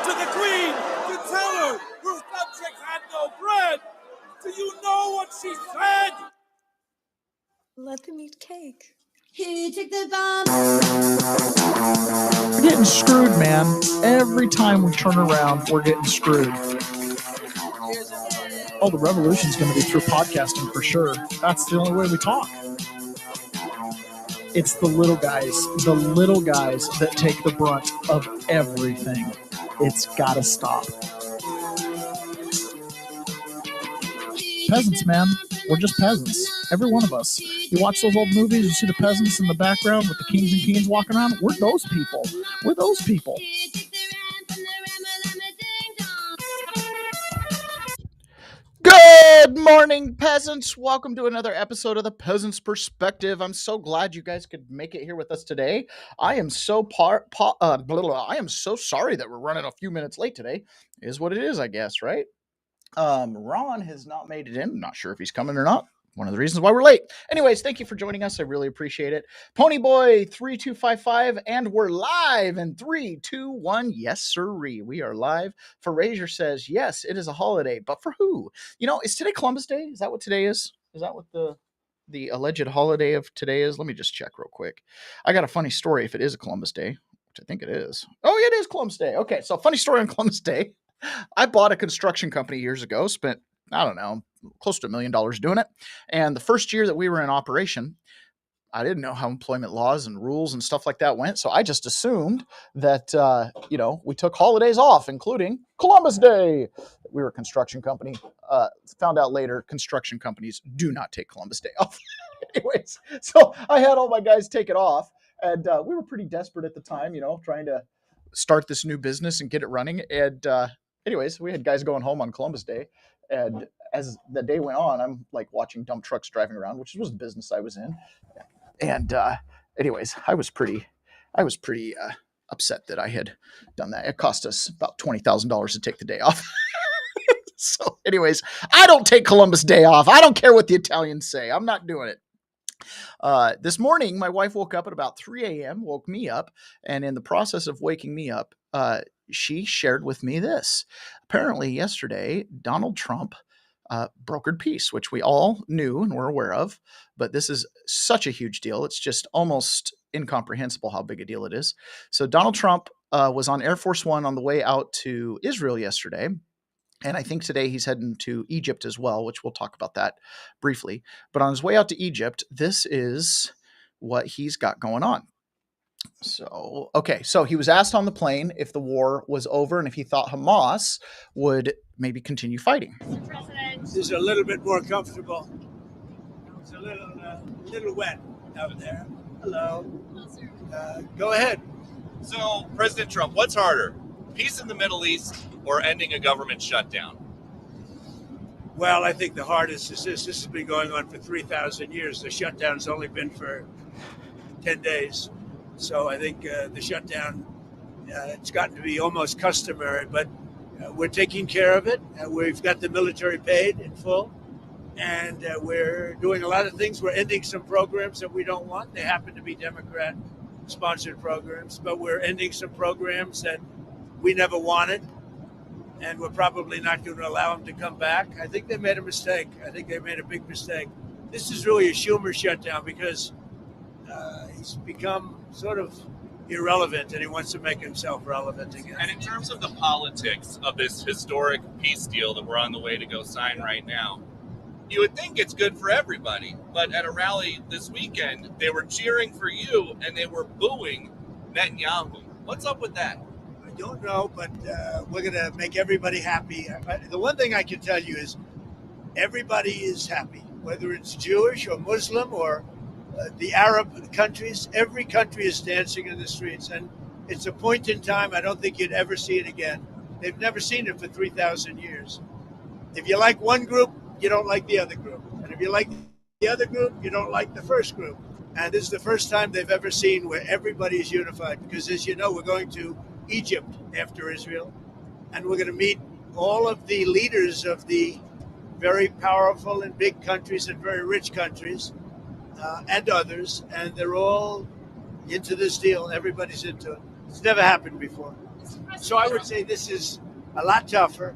to the Queen to tell her her subjects had no bread. Do you know what she said? Let them eat cake. He took the bomb. We're getting screwed, man. Every time we turn around, we're getting screwed. Oh, the revolution's going to be through podcasting for sure. That's the only way we talk. It's the little guys that take the brunt of everything. It's got to stop. Peasants, man. We're just peasants. Every one of us. You watch those old movies, you see the peasants in the background with the kings and queens walking around. We're those people. We're those people. Good morning, peasants. Welcome to another episode of the Peasant's Perspective. I'm so glad you guys could make it here with us today. I am so I am so sorry that we're running a few minutes late today. Is what it is, I guess, right? Ron has not made it in. I'm not sure if he's coming or not. One of the reasons why we're late. Anyways, thank you for joining us. I really appreciate it. Ponyboy3255, and we're live in 3, 2, 1. Yes, sirree. We are live. Frazier says, yes, it is a holiday, but for who? You know, is today Columbus Day? Is that what today is? Is that what the alleged holiday of today is? Let me just check real quick. I got a funny story if it is a Columbus Day, which I think it is. Oh, it is Columbus Day. Okay, so funny story on Columbus Day. I bought a construction company years ago, spent, I don't know, close to $1 million doing it. And the first year that we were in operation, I didn't know how employment laws and rules and stuff like that went. So I just assumed that, we took holidays off, including Columbus Day. We were a construction company. Found out later, construction companies do not take Columbus Day off. Anyways, so I had all my guys take it off. And we were pretty desperate at the time, trying to start this new business and get it running. And anyways, we had guys going home on Columbus Day. And as the day went on, I'm like watching dump trucks driving around, which was the business I was in. And anyways, I was pretty upset that I had done that. It cost us about $20,000 to take the day off. So anyways, I don't take Columbus Day off. I don't care what the Italians say. I'm not doing it. This morning, my wife woke up at about 3 a.m., woke me up, and in the process of waking me up, she shared with me this. Apparently, yesterday, Donald Trump brokered peace, which we all knew and were aware of, but this is such a huge deal. It's just almost incomprehensible how big a deal it is. So Donald Trump was on Air Force One on the way out to Israel yesterday. And I think today he's heading to Egypt as well, which we'll talk about that briefly. But on his way out to Egypt, this is what he's got going on. So he was asked on the plane if the war was over and if he thought Hamas would maybe continue fighting. This is a little bit more comfortable. It's a little wet out there. Hello. Go ahead. So, President Trump, what's harder? Peace in the Middle East or ending a government shutdown? Well, I think the hardest is this. This has been going on for 3,000 years. The shutdown's only been for 10 days. So I think the shutdown, it's gotten to be almost customary, but we're taking care of it. We've got the military paid in full, and we're doing a lot of things. We're ending some programs that we don't want. They happen to be Democrat-sponsored programs, but we're ending some programs that we never wanted, and we're probably not going to allow them to come back. I think they made a mistake. I think they made a big mistake. This is really a Schumer shutdown because he's become sort of irrelevant, and he wants to make himself relevant again. And in terms of the politics of this historic peace deal that we're on the way to go sign right now, you would think it's good for everybody. But at a rally this weekend, they were cheering for you, and they were booing Netanyahu. What's up with that? I don't know, but we're going to make everybody happy. The one thing I can tell you is everybody is happy, whether it's Jewish or Muslim or the Arab countries. Every country is dancing in the streets, and it's a point in time I don't think you'd ever see it again. They've never seen it for 3,000 years. If you like one group, you don't like the other group. And if you like the other group, you don't like the first group. And this is the first time they've ever seen where everybody is unified, because as you know, we're going to Egypt after Israel, and we're going to meet all of the leaders of the very powerful and big countries and very rich countries and others, and they're all into this deal. Everybody's into it. It's never happened before. So I would say this is a lot tougher,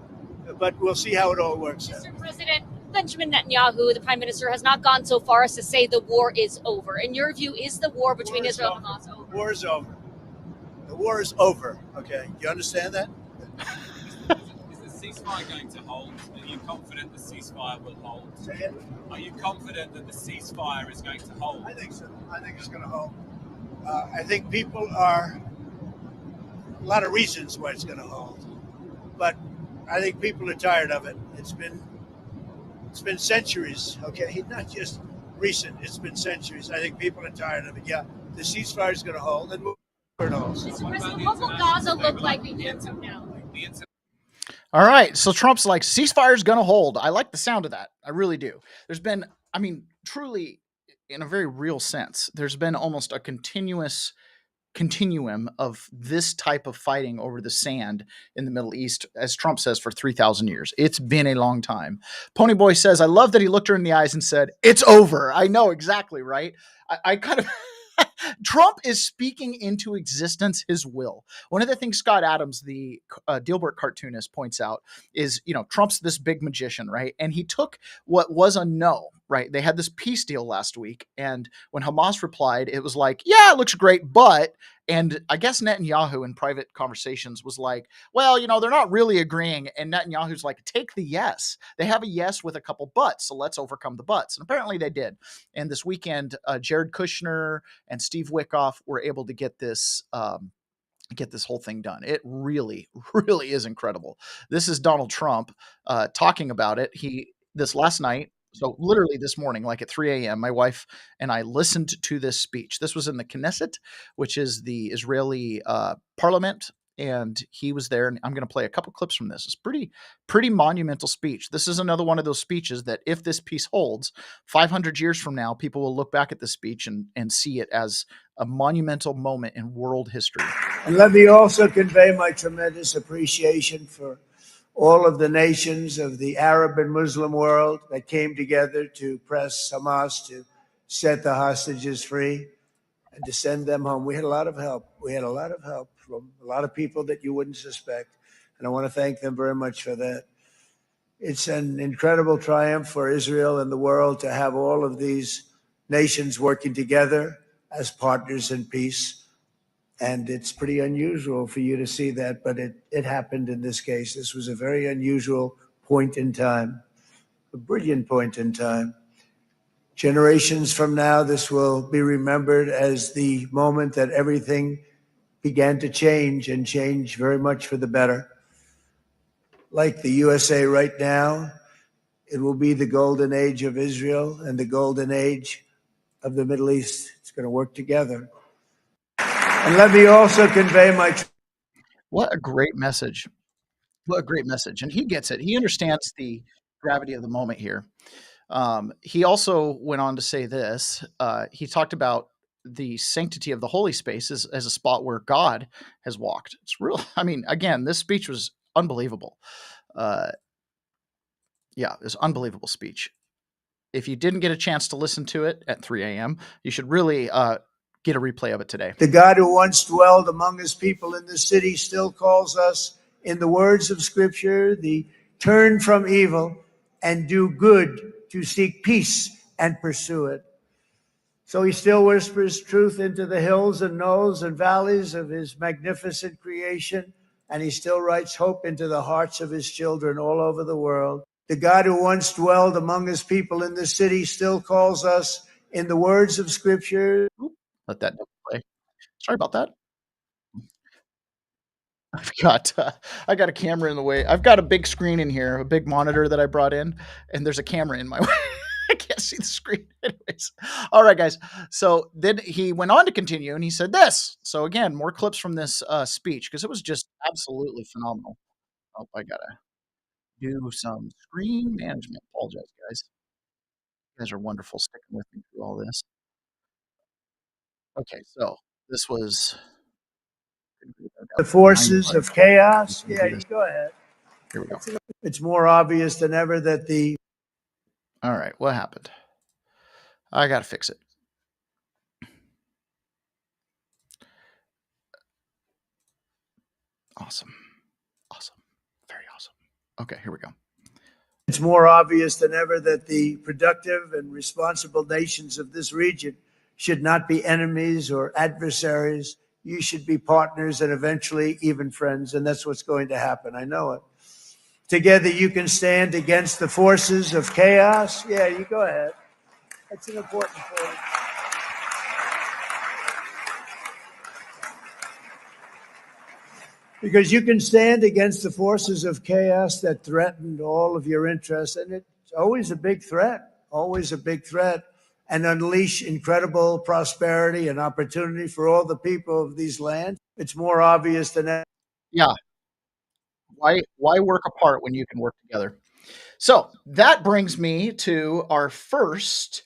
but we'll see how it all works out. Mr. President, Benjamin Netanyahu, the Prime Minister, has not gone so far as to say the war is over. In your view, is the war between Israel and Hamas over? War is over. The war is over, okay? You understand that? Is the ceasefire going to hold? Are you confident the ceasefire will hold? Say it. Are you confident that the ceasefire is going to hold? I think so. I think it's going to hold. I think people are a lot of reasons why it's going to hold, but I think people are tired of it. It's been centuries, okay? Not just recent. It's been centuries. I think people are tired of it. Yeah, the ceasefire is going to hold, and it holds. Mr. President, what will Gaza look like a year from now? All right. So Trump's like, ceasefire is going to hold. I like the sound of that. I really do. There's been, I mean, truly, in a very real sense, there's been almost a continuum of this type of fighting over the sand in the Middle East, as Trump says, for 3,000 years. It's been a long time. Ponyboy says, I love that he looked her in the eyes and said, it's over. I know exactly, right? I kind of... Trump is speaking into existence his will. One of the things Scott Adams, the Dilbert cartoonist, points out is, Trump's this big magician, right? And he took what was a no, right? They had this peace deal last week. And when Hamas replied, it was like, yeah, it looks great, but... And I guess Netanyahu in private conversations was like, well, they're not really agreeing. And Netanyahu's like, take the yes. They have a yes with a couple buts. So let's overcome the buts. And apparently they did. And this weekend, Jared Kushner and Steve Wickoff were able to get this whole thing done. It really, really is incredible. This is Donald Trump talking about it. This last night, so literally this morning, like at 3 a.m., my wife and I listened to this speech. This was in the Knesset, which is the Israeli parliament, and he was there. And I'm going to play a couple clips from this. It's pretty monumental speech. This is another one of those speeches that if this peace holds, 500 years from now, people will look back at this speech and see it as a monumental moment in world history. And let me also convey my tremendous appreciation for all of the nations of the Arab and Muslim world that came together to press Hamas to set the hostages free and to send them home. We had a lot of help. We had a lot of help from a lot of people that you wouldn't suspect. And I want to thank them very much for that. It's an incredible triumph for Israel and the world to have all of these nations working together as partners in peace. And it's pretty unusual for you to see that, but it happened in this case. This was a very unusual point in time, a brilliant point in time. Generations from now, this will be remembered as the moment that everything began to change and change very much for the better. Like the USA right now, it will be the golden age of Israel and the golden age of the Middle East. It's going to work together. And let me also convey my... What a great message. What a great message. And he gets it. He understands the gravity of the moment here. He also went on to say this. He talked about the sanctity of the holy space as a spot where God has walked. It's real. I mean, again, this speech was unbelievable. Yeah, it was an unbelievable speech. If you didn't get a chance to listen to it at 3 a.m., you should really get a replay of it today. The God who once dwelled among his people in the city still calls us, in the words of Scripture, the turn from evil and do good, to seek peace and pursue it. So he still whispers truth into the hills and knolls and valleys of his magnificent creation, and he still writes hope into the hearts of his children all over the world. The God who once dwelled among his people in the city still calls us, in the words of Scripture. Let that play. Sorry about that. I got a camera in the way. I've got a big screen in here, a big monitor that I brought in, and there's a camera in my way. I can't see the screen. Anyways. All right, guys. So then he went on to continue and he said this. So again, more clips from this speech because it was just absolutely phenomenal. Oh, I gotta do some screen management. Apologize, guys. You guys are wonderful sticking with me through all this. Okay, so this was the forces of chaos. Yeah, you go ahead. Here we go. It's more obvious than ever that the... All right, what happened? I got to fix it. Awesome. Very awesome. Okay, here we go. It's more obvious than ever that the productive and responsible nations of this region should not be enemies or adversaries. You should be partners and eventually even friends, and that's what's going to happen. I know it. Together you can stand against the forces of chaos. Yeah, you go ahead. That's an important point. Because you can stand against the forces of chaos that threatened all of your interests, and it's always a big threat, and unleash incredible prosperity and opportunity for all the people of these lands. It's more obvious than ever. Yeah. Why work apart when you can work together? So that brings me to our first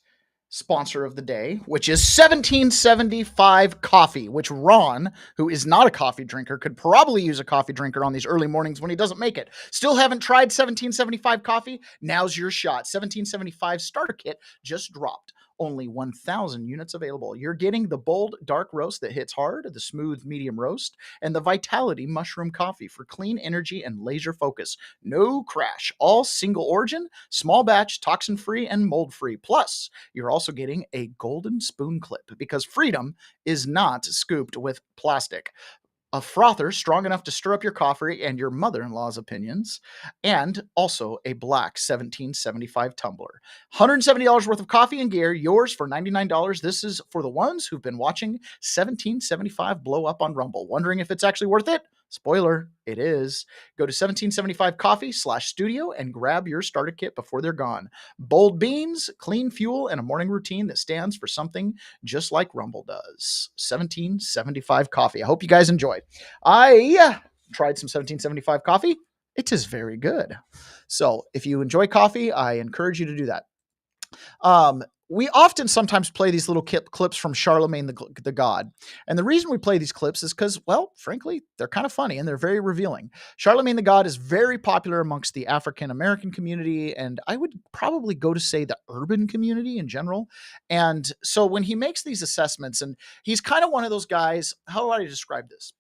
sponsor of the day, which is 1775 Coffee, which Ron, who is not a coffee drinker, could probably use a coffee drinker on these early mornings when he doesn't make it. Still haven't tried 1775 Coffee? Now's your shot. 1775 starter kit just dropped. Only 1,000 units available. You're getting the bold dark roast that hits hard, the smooth medium roast, and the Vitality mushroom coffee for clean energy and laser focus. No crash. All single origin, small batch, toxin free, and mold free. Plus, you're also getting a golden spoon clip because freedom is not scooped with plastic. A frother strong enough to stir up your coffee and your mother-in-law's opinions, and also a black 1775 tumbler. $170 worth of coffee and gear, yours for $99. This is for the ones who've been watching 1775 blow up on Rumble, wondering if it's actually worth it. Spoiler, it is. Go to 1775coffee/studio and grab your starter kit before they're gone. Bold beans, clean fuel, and a morning routine that stands for something just like Rumble does. 1775 Coffee. I hope you guys enjoyed. I tried some 1775 coffee. It is very good. So if you enjoy coffee, I encourage you to do that. We often sometimes play these little clips from Charlemagne the God. And the reason we play these clips is because, well, frankly, they're kind of funny and they're very revealing. Charlemagne the God is very popular amongst the African-American community, and I would probably go to say the urban community in general. And so when he makes these assessments, and he's kind of one of those guys, how do I describe this?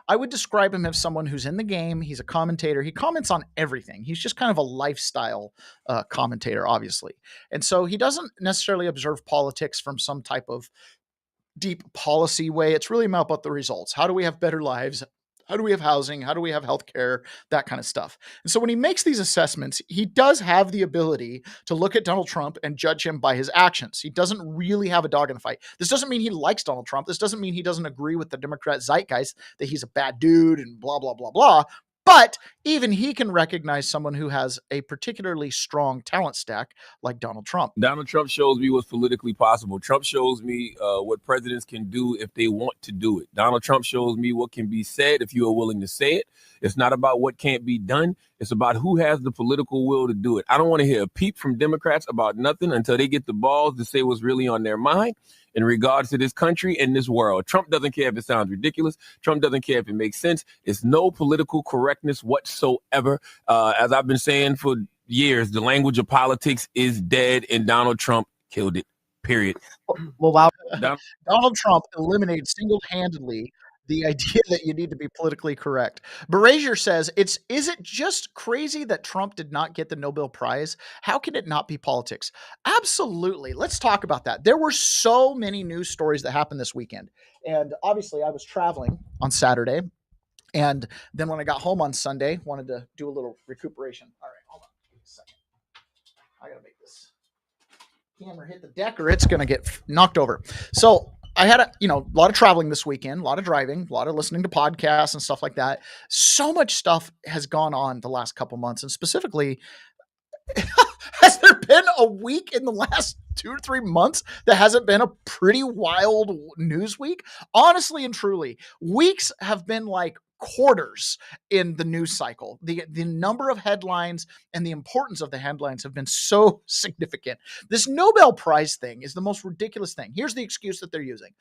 I would describe him as someone who's in the game. He's a commentator. He comments on everything. He's just kind of a lifestyle commentator, obviously. And so he doesn't necessarily observe politics from some type of deep policy way. It's really about the results. How do we have better lives? How do we have housing? How do we have healthcare? That kind of stuff. And so when he makes these assessments, he does have the ability to look at Donald Trump and judge him by his actions. He doesn't really have a dog in the fight. This doesn't mean he likes Donald Trump. This doesn't mean he doesn't agree with the Democrat zeitgeist that he's a bad dude and blah, blah, blah, blah. But even he can recognize someone who has a particularly strong talent stack like Donald Trump. Donald Trump shows me what's politically possible. Trump shows me what presidents can do if they want to do it. Donald Trump shows me what can be said if you are willing to say it. It's not about what can't be done. It's about who has the political will to do it. I don't want to hear a peep from Democrats about nothing until they get the balls to say what's really on their mind in regards to this country and this world. Trump doesn't care if it sounds ridiculous. Trump doesn't care if it makes sense. It's no political correctness whatsoever. As I've been saying for years, the language of politics is dead, and Donald Trump killed it, period. Well, wow. Donald Trump eliminated single-handedly the idea that you need to be politically correct. Berazier says, is it just crazy that Trump did not get the Nobel Prize? How can it not be politics? Absolutely. Let's talk about that. There were so many news stories that happened this weekend. And obviously I was traveling on Saturday. And then when I got home on Sunday, wanted to do a little recuperation. All right, hold on. Give me a second. I got to make this camera hit the deck or it's going to get knocked over. So I had a lot of traveling this weekend, a lot of driving, a lot of listening to podcasts and stuff like that. So much stuff has gone on the last couple months, and specifically, has there been a week in the last 2 to 3 months that hasn't been a pretty wild news week? Honestly and truly, weeks have been like quarters in the news cycle. The number of headlines and the importance of the headlines have been so significant. This Nobel Prize thing is the most ridiculous thing. Here's the excuse that they're using.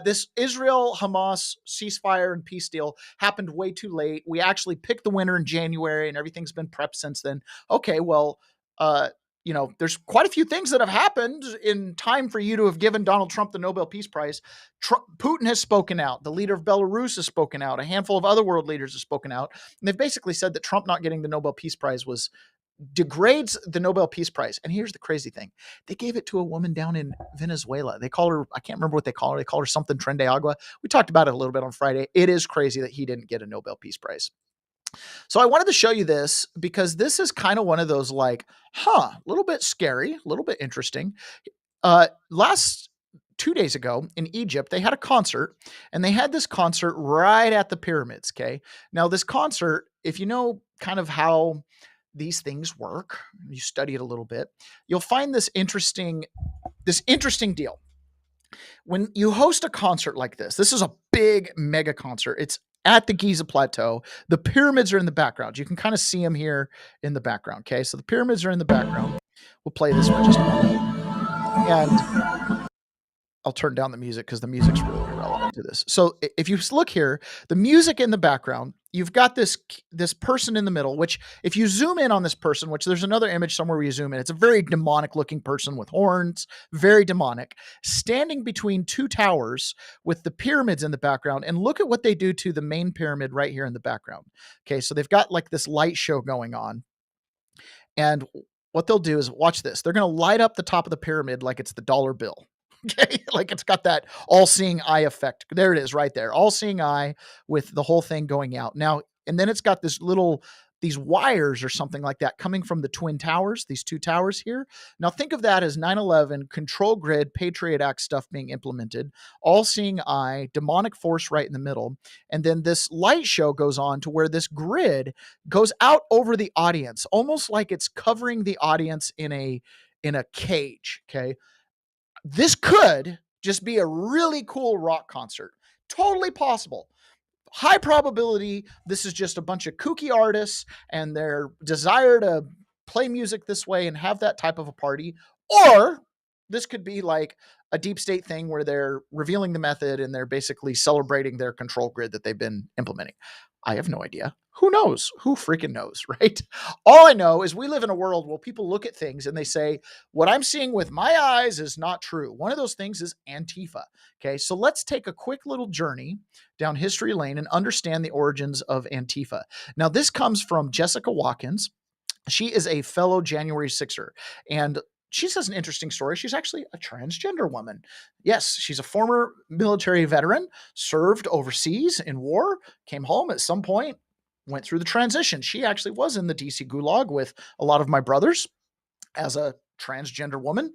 This Israel-Hamas ceasefire and peace deal happened way too late. We actually picked the winner in January and everything's been prepped since then. Okay, well, there's quite a few things that have happened in time for you to have given Donald Trump the Nobel Peace Prize. Putin has spoken out. The leader of Belarus has spoken out. A handful of other world leaders have spoken out. And they've basically said that Trump not getting the Nobel Peace Prize degrades the Nobel Peace Prize. And here's the crazy thing. They gave it to a woman down in Venezuela. They call her, I can't remember what they call her. They call her something Trende Agua. We talked about it a little bit on Friday. It is crazy that he didn't get a Nobel Peace Prize. So I wanted to show you this because this is kind of one of those like, a little bit scary, a little bit interesting. Last 2 days ago in Egypt, they had a concert, and they had this concert right at the pyramids. Okay. Now this concert, if you know kind of how these things work, you study it a little bit, you'll find this interesting deal. When you host a concert like this is a big mega concert. It's at the Giza Plateau. The pyramids are in the background. You can kind of see them here in the background. Okay. So the pyramids are in the background. We'll play this for just a moment. And I'll turn down the music because the music's really irrelevant to this. So if you look here, the music in the background, you've got this person in the middle, which if you zoom in on this person, which there's another image somewhere where you zoom in, it's a very demonic looking person with horns, very demonic, standing between two towers with the pyramids in the background. And look at what they do to the main pyramid right here in the background. Okay. So they've got like this light show going on. And what they'll do is watch this. They're going to light up the top of the pyramid like it's the dollar bill. Okay, like it's got that all-seeing eye effect. There it is right there. All-seeing eye with the whole thing going out. Now, and then it's got these wires or something like that coming from the twin towers, these two towers here. Now think of that as 9/11, control grid, Patriot Act stuff being implemented, all-seeing eye, demonic force right in the middle. And then this light show goes on to where this grid goes out over the audience, almost like it's covering the audience in a cage, okay? This could just be a really cool rock concert. Totally possible. High probability this is just a bunch of kooky artists and their desire to play music this way and have that type of a party. Or this could be like a deep state thing where they're revealing the method and they're basically celebrating their control grid that they've been implementing. I have no idea. Who knows? Who freaking knows, right? All I know is we live in a world where people look at things and they say, what I'm seeing with my eyes is not true. One of those things is Antifa. Okay, so let's take a quick little journey down history lane and understand the origins of Antifa. Now, this comes from Jessica Watkins. She is a fellow January 6er, and she says an interesting story. She's actually a transgender woman. Yes, she's a former military veteran, served overseas in war, came home at some point, went through the transition. She actually was in the DC Gulag with a lot of my brothers as a transgender woman.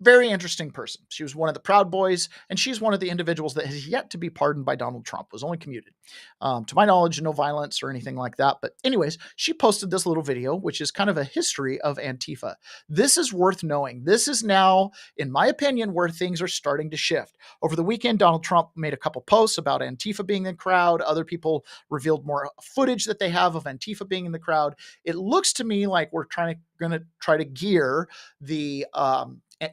Very interesting person. She was one of the Proud Boys, and she's one of the individuals that has yet to be pardoned by Donald Trump, was only commuted. To my knowledge, no violence or anything like that. But anyways, she posted this little video, which is kind of a history of Antifa. This is worth knowing. This is now, in my opinion, where things are starting to shift. Over the weekend, Donald Trump made a couple posts about Antifa being in the crowd. Other people revealed more footage that they have of Antifa being in the crowd. It looks to me like we're going to try to gear the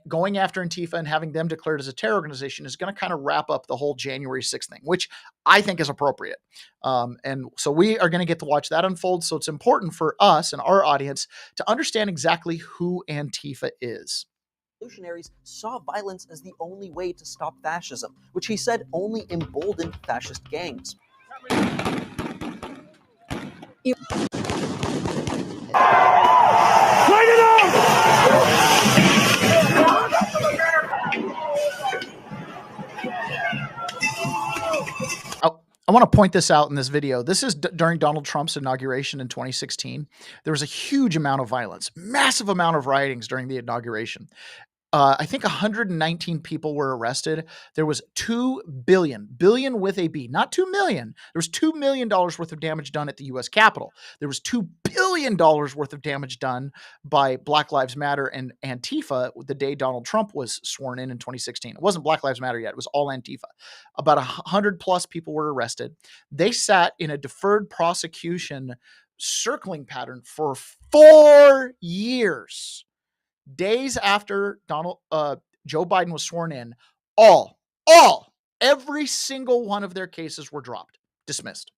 going after Antifa and having them declared as a terror organization is going to kind of wrap up the whole January 6th thing, which I think is appropriate. And so we are going to get to watch that unfold. So it's important for us and our audience to understand exactly who Antifa is. Revolutionaries saw violence as the only way to stop fascism, which he said only emboldened fascist gangs. I want to point this out in this video. This is during Donald Trump's inauguration in 2016. There was a huge amount of violence, massive amount of riotings during the inauguration. I think 119 people were arrested. There was $2 billion with a B, not 2 million. There was $2 million worth of damage done at the U.S. Capitol. There was $2 billion worth of damage done by Black Lives Matter and Antifa the day Donald Trump was sworn in 2016. It wasn't Black Lives Matter yet. It was all Antifa. About 100 plus people were arrested. They sat in a deferred prosecution circling pattern for 4 years. Days after Joe Biden was sworn in, every single one of their cases were dropped, dismissed.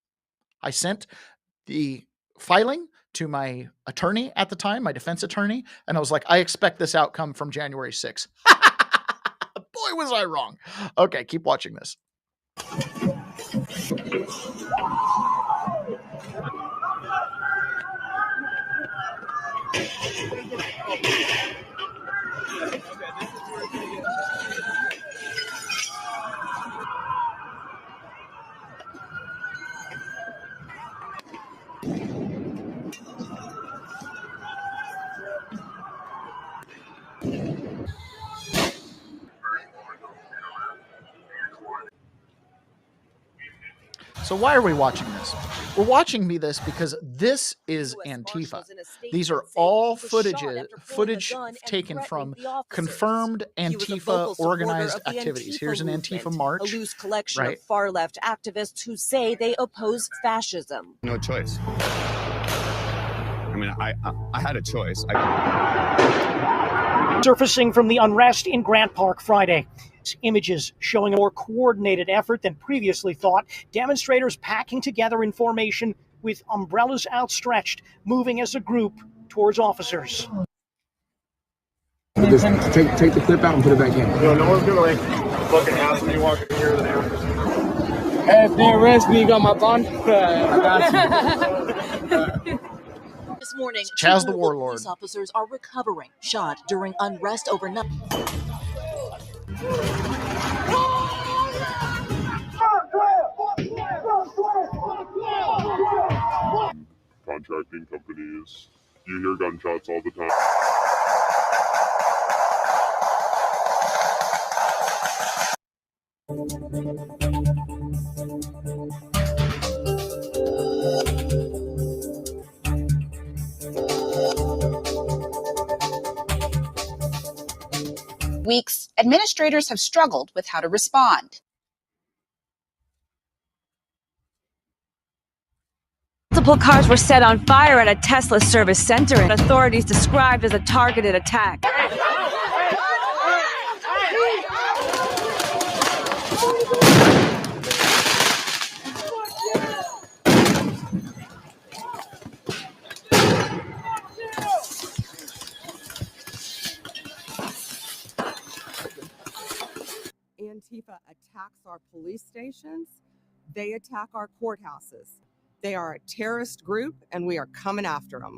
I sent the filing to my attorney at the time, my defense attorney, and I was like, I expect this outcome from January 6th. Boy, was I wrong. Okay, keep watching this. So why are we watching this? We're watching this because this is Antifa. These are all footage taken from confirmed Antifa organized activities. Here's an Antifa march. A loose collection of far-left activists who say they oppose fascism. No choice. I mean, I had a choice. Surfacing from the unrest in Grant Park Friday. Images showing a more coordinated effort than previously thought. Demonstrators packing together in formation with umbrellas outstretched, moving as a group towards officers. Just take the clip out and put it back in. Yo, no one's gonna like fucking ask me walking in here with an after. Hey, if they arrest me, you got my bond? I got you. This morning, Chaz the Warlord. Police officers are recovering shot during unrest overnight. Contracting companies, you hear gunshots all the time. Weeks, administrators have struggled with how to respond. Multiple cars were set on fire at a Tesla service center, and authorities described as a targeted attack. Antifa attacks our police stations. They attack our courthouses. They are a terrorist group, and we are coming after them.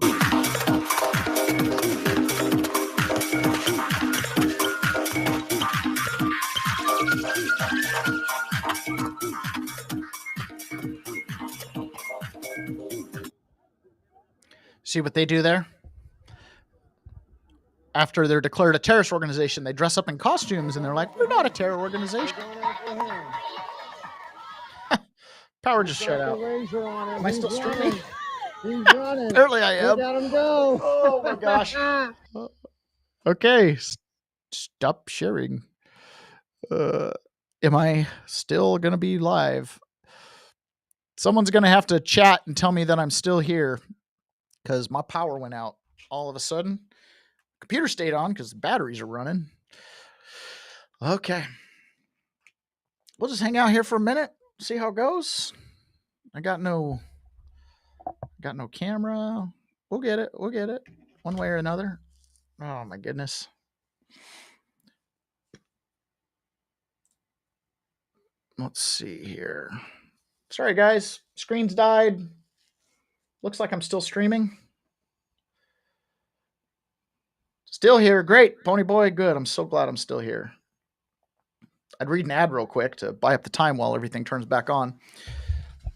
See what they do there? After they're declared a terrorist organization, they dress up in costumes and they're like, we're not a terror organization. Power just shut out. Am I still streaming? He's running. Apparently I am. Let him go. Oh my gosh. Okay. Stop sharing. Am I still going to be live? Someone's going to have to chat and tell me that I'm still here because my power went out all of a sudden. Computer stayed on because the batteries are running. Okay. We'll just hang out here for a minute, see how it goes. I got no camera. We'll get it. We'll get it one way or another. Oh my goodness. Let's see here. Sorry guys, screen's died. Looks like I'm still streaming. Still here. Great. Pony Boy. Good. I'm so glad I'm still here. I'd read an ad real quick to buy up the time while everything turns back on.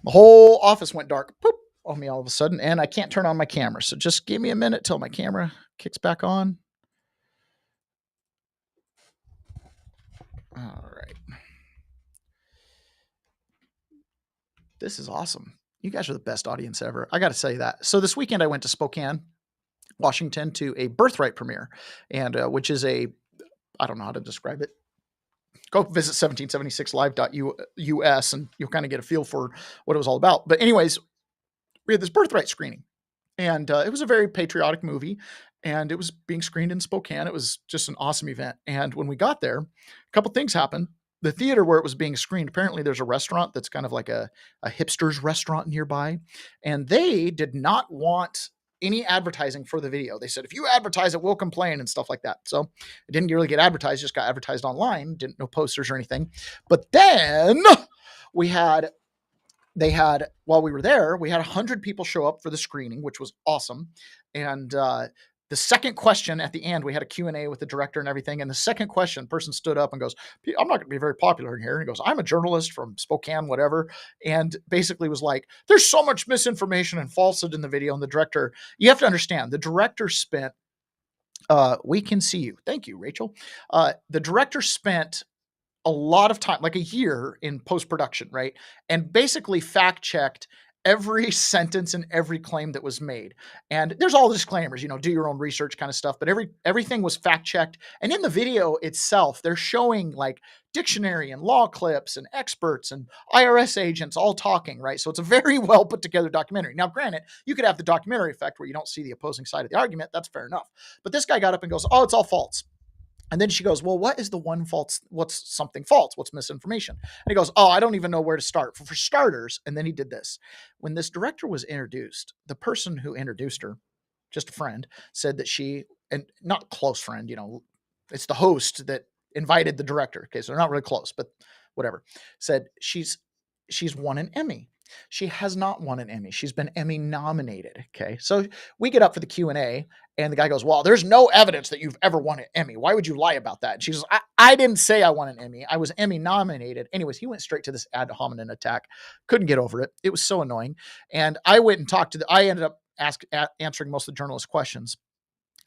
The whole office went dark. Poop on me all of a sudden. And I can't turn on my camera. So just give me a minute till my camera kicks back on. All right. This is awesome. You guys are the best audience ever. I got to say that. So this weekend I went to Spokane, Washington, to a Birthright premiere, and which is a, I don't know how to describe it. Go visit 1776live.us and you'll kind of get a feel for what it was all about. But anyways, we had this Birthright screening, and it was a very patriotic movie, and it was being screened in Spokane. It was just an awesome event. And when we got there, a couple things happened. The theater where it was being screened, apparently there's a restaurant that's kind of like a hipster's restaurant nearby, and they did not want any advertising for the video. They said, if you advertise it, we'll complain and stuff like that. So it didn't really get advertised, just got advertised online, didn't no posters or anything. But then while we were there, we had 100 people show up for the screening, which was awesome. And the second question at the end, we had a Q&A with the director and everything. And the second question, person stood up and goes, I'm not going to be very popular in here. And he goes, I'm a journalist from Spokane, whatever. And basically was like, there's so much misinformation and falsehood in the video. And the director, you have to understand, the director spent, we can see you. Thank you, Rachel. The director spent a lot of time, like a year in post-production, right? And basically fact-checked every sentence and every claim that was made. And there's all disclaimers, do your own research kind of stuff, but everything was fact-checked. And in the video itself, they're showing like dictionary and law clips and experts and IRS agents all talking, right? So it's a very well put together documentary. Now, granted, you could have the documentary effect where you don't see the opposing side of the argument. That's fair enough. But this guy got up and goes, oh, it's all false. And then she goes, well, what is the one false? What's something false? What's misinformation? And he goes, oh, I don't even know where to start. For starters, and then he did this. When this director was introduced, the person who introduced her, just a friend, said that she, and not close friend, it's the host that invited the director. Okay, so they're not really close, but whatever. Said she's won an Emmy. She has not won an Emmy. She's been Emmy nominated. Okay. So we get up for the Q&A and the guy goes, well, there's no evidence that you've ever won an Emmy. Why would you lie about that? And she goes, I didn't say I won an Emmy. I was Emmy nominated. Anyways, he went straight to this ad hominem attack. Couldn't get over it. It was so annoying. And I went and talked to I ended up answering most of the journalist questions.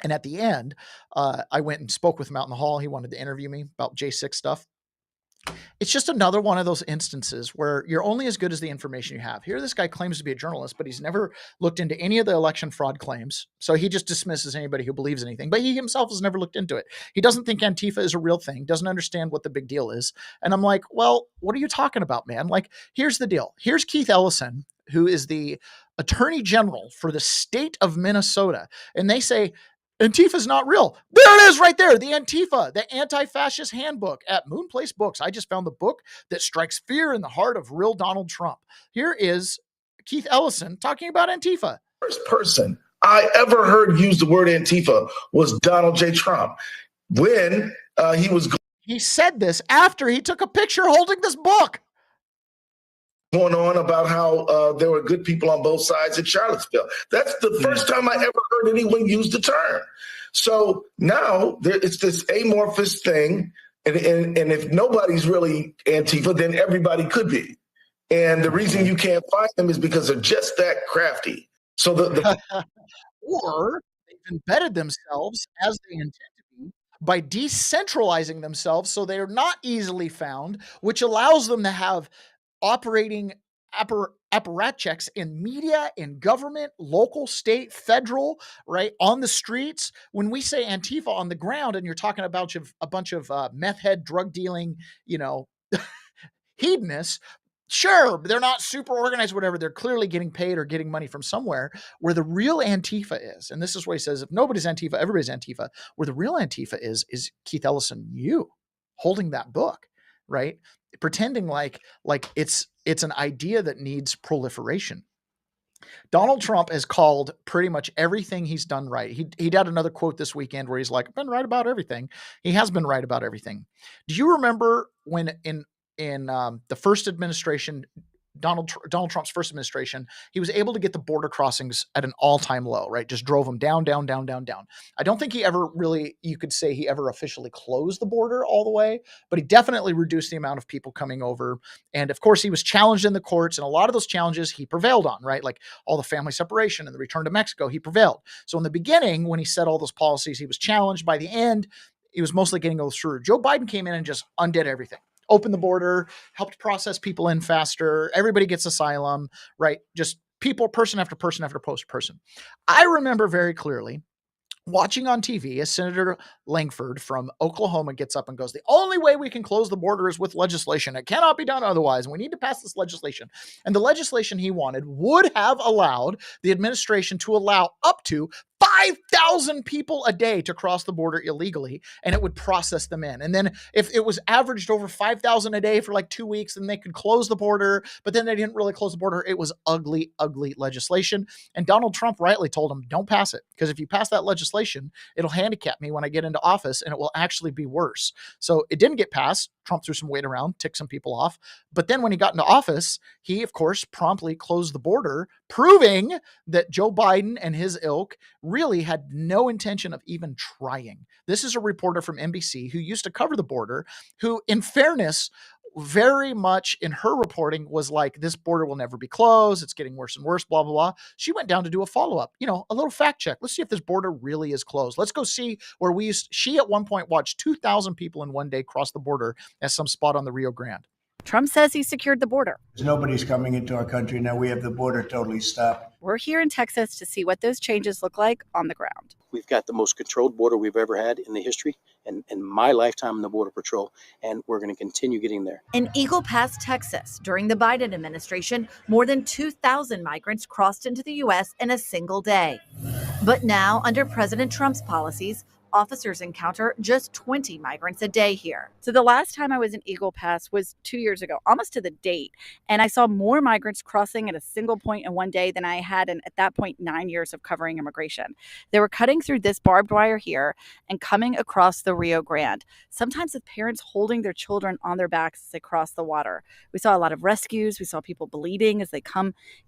And at the end, I went and spoke with him out in the hall. He wanted to interview me about J6 stuff. It's just another one of those instances where you're only as good as the information you have. Here, this guy claims to be a journalist, but he's never looked into any of the election fraud claims. So he just dismisses anybody who believes anything, but he himself has never looked into it. He doesn't think Antifa is a real thing, doesn't understand what the big deal is. And I'm like, well, what are you talking about, man? Like, here's the deal. Here's Keith Ellison, who is the attorney general for the state of Minnesota. And they say, Antifa's not real. There it is right there. The Antifa, the anti-fascist handbook at Moonplace Books. I just found the book that strikes fear in the heart of real Donald Trump. Here is Keith Ellison talking about Antifa. First person I ever heard use the word Antifa was Donald J. Trump. When he said this after he took a picture holding this book. Going on about how there were good people on both sides in Charlottesville. That's the first time I ever heard anyone use the term. So now it's this amorphous thing. And if nobody's really Antifa, then everybody could be. And the reason you can't find them is because they're just that crafty. So or they've embedded themselves as they intend to be by decentralizing themselves so they are not easily found, which allows them to have operating apparatchiks in media, in government, local, state, federal, right, on the streets. When we say Antifa on the ground and you're talking about a bunch of meth head, drug dealing, hedonists, sure, they're not super organized, whatever. They're clearly getting paid or getting money from somewhere. Where the real Antifa is, and this is what he says, if nobody's Antifa, everybody's Antifa. Where the real Antifa is Keith Ellison, you holding that book, right? Pretending like it's an idea that needs proliferation. Donald Trump has called pretty much everything he's done right. He had another quote this weekend where he's like, I've been right about everything. He has been right about everything. Do you remember when in the first administration, Donald Trump's first administration, he was able to get the border crossings at an all-time low, right? Just drove them down, down, down, down, down. I don't think he ever really, you could say he ever officially closed the border all the way, but he definitely reduced the amount of people coming over. And of course, he was challenged in the courts, and a lot of those challenges he prevailed on, right? Like all the family separation and the return to Mexico, he prevailed. So in the beginning, when he set all those policies, he was challenged. By the end, he was mostly getting those through. Joe Biden came in and just undid everything. Opened the border, helped process people in faster. Everybody gets asylum, right? Just people, person after person after person. I remember very clearly watching on TV as Senator Langford from Oklahoma gets up and goes, the only way we can close the border is with legislation. It cannot be done otherwise. And we need to pass this legislation. And the legislation he wanted would have allowed the administration to allow up to 5,000 people a day to cross the border illegally, and it would process them in. And then if it was averaged over 5,000 a day for like 2 weeks, then they could close the border, but then they didn't really close the border. It was ugly, ugly legislation. And Donald Trump rightly told him, don't pass it, because if you pass that legislation, it'll handicap me when I get into office, and it will actually be worse. So it didn't get passed. Trump threw some weight around, ticked some people off. But then when he got into office, he, of course, promptly closed the border, proving that Joe Biden and his ilk really had no intention of even trying. This is a reporter from NBC who used to cover the border, who, in fairness, very much in her reporting was like, this border will never be closed. It's getting worse and worse, blah, blah, blah. She went down to do a follow-up, a little fact check. Let's see if this border really is closed. Let's go see where she at one point watched 2,000 people in one day cross the border at some spot on the Rio Grande. Trump says he secured the border. Nobody's coming into our country now. We have the border totally stopped. We're here in Texas to see what those changes look like on the ground. We've got the most controlled border we've ever had in the history and in my lifetime in the Border Patrol, and we're going to continue getting there. In Eagle Pass, Texas, during the Biden administration, more than 2,000 migrants crossed into the U.S. in a single day. But now, under President Trump's policies, officers encounter just 20 migrants a day here. So the last time I was in Eagle Pass was 2 years ago, almost to the date. And I saw more migrants crossing at a single point in one day than I had in, at that point, 9 years of covering immigration. They were cutting through this barbed wire here and coming across the Rio Grande, sometimes with parents holding their children on their backs as they crossed the water. We saw a lot of rescues. We saw people bleeding as they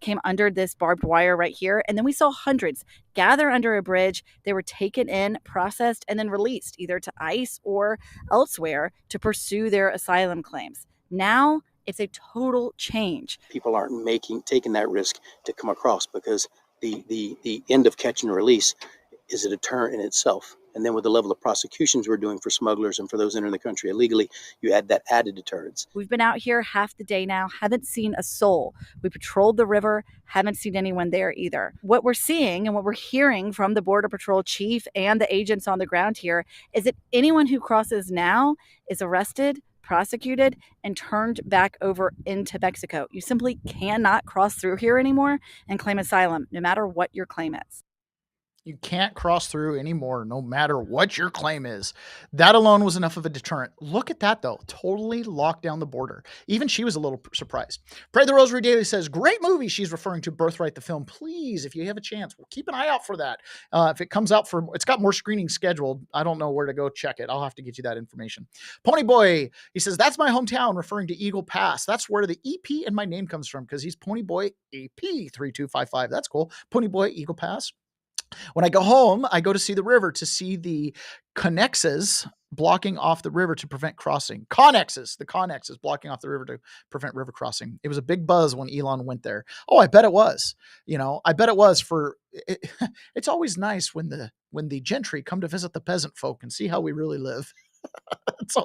came under this barbed wire right here. And then we saw hundreds gather under a bridge. They were taken in, processed, and then released either to ICE or elsewhere to pursue their asylum claims. Now it's a total change. People aren't taking that risk to come across because the end of catch and release is a deterrent in itself. And then with the level of prosecutions we're doing for smugglers and for those entering the country illegally, you add that added deterrence. We've been out here half the day now, haven't seen a soul. We patrolled the river, haven't seen anyone there either. What we're seeing and what we're hearing from the Border Patrol chief and the agents on the ground here is that anyone who crosses now is arrested, prosecuted, and turned back over into Mexico. You simply cannot cross through here anymore and claim asylum, no matter what your claim is. You can't cross through anymore, no matter what your claim is. That alone was enough of a deterrent. Look at that, though. Totally locked down the border. Even she was a little surprised. Pray the Rosary Daily says, great movie. She's referring to Birthright, the film. Please, if you have a chance, we'll keep an eye out for that. If it comes out it's got more screenings scheduled. I don't know where to go check it. I'll have to get you that information. Pony Boy, he says, that's my hometown, referring to Eagle Pass. That's where the EP in my name comes from, because he's Pony Boy AP 3255. That's cool. Pony Boy, Eagle Pass. When I go home, I go to see the river to see the connexes blocking off the river to prevent crossing. The connexes blocking off the river to prevent river crossing. It was a big buzz when Elon went there. Oh, I bet it was. I bet it was it's always nice when the gentry come to visit the peasant folk and see how we really live. That's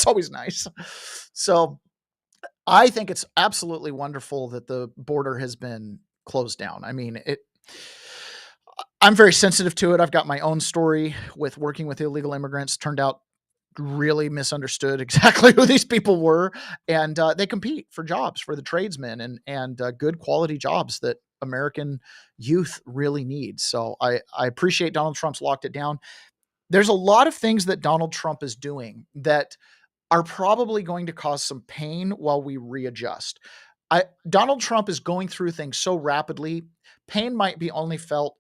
always nice. So I think it's absolutely wonderful that the border has been closed down. I mean, I'm very sensitive to it. I've got my own story with working with illegal immigrants. Turned out really misunderstood exactly who these people were. And they compete for jobs for the tradesmen and good quality jobs that American youth really need. So I appreciate Donald Trump's locked it down. There's a lot of things that Donald Trump is doing that are probably going to cause some pain while we readjust. Donald Trump is going through things so rapidly. Pain might be only felt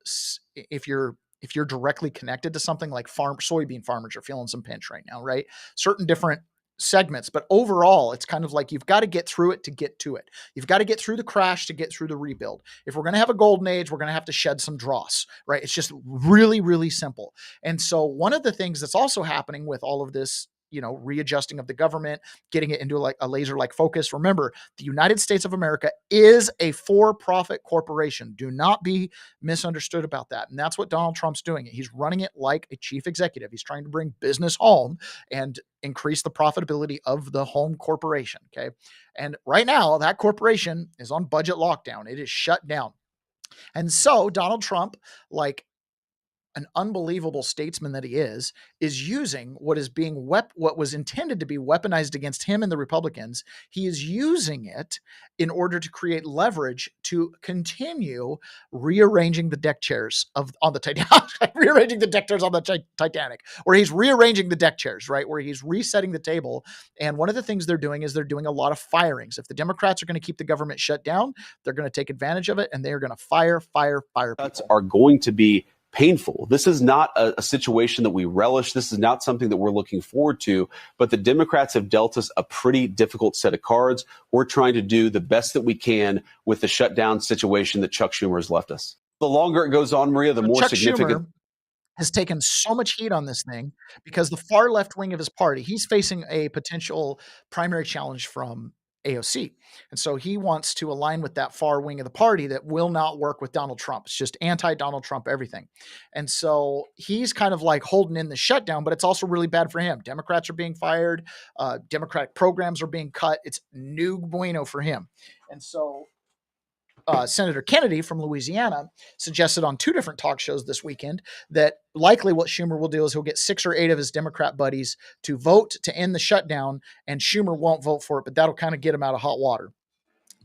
if you're directly connected to something like soybean farmers are feeling some pinch right now, right? Certain different segments, but overall, it's kind of like you've got to get through it to get to it. You've got to get through the crash to get through the rebuild. If we're going to have a golden age, we're going to have to shed some dross, right? It's just really, really simple. And so one of the things that's also happening with all of this, readjusting of the government, getting it into like a laser-like focus. Remember, the United States of America is a for-profit corporation. Do not be misunderstood about that. And that's what Donald Trump's doing. He's running it like a chief executive. He's trying to bring business home and increase the profitability of the home corporation. Okay. And right now, that corporation is on budget lockdown. It is shut down. And so Donald Trump, an unbelievable statesman that he is using what is being what was intended to be weaponized against him and the Republicans. He is using it in order to create leverage to continue rearranging the deck chairs on the Titanic, rearranging the deck chairs on the Titanic, where he's rearranging the deck chairs, right? Where he's resetting the table. And one of the things they're doing is they're doing a lot of firings. If the Democrats are going to keep the government shut down, they're going to take advantage of it, and they're going to fire people. Are going to be painful. This is not a situation that we relish. This is not something that we're looking forward to, but the Democrats have dealt us a pretty difficult set of cards. We're trying to do the best that we can with the shutdown situation that Chuck Schumer has left us. The longer it goes on, Maria, the more Chuck significant. Schumer has taken so much heat on this thing because the far left wing of his party, he's facing a potential primary challenge from AOC. And so he wants to align with that far wing of the party that will not work with Donald Trump. It's just anti-Donald Trump everything. And so he's kind of like holding in the shutdown, but it's also really bad for him. Democrats are being fired. Democratic programs are being cut. It's no bueno for him. And so Senator Kennedy from Louisiana suggested on 2 different talk shows this weekend that likely what Schumer will do is he'll get 6 or 8 of his Democrat buddies to vote to end the shutdown, and Schumer won't vote for it, but that'll kind of get him out of hot water.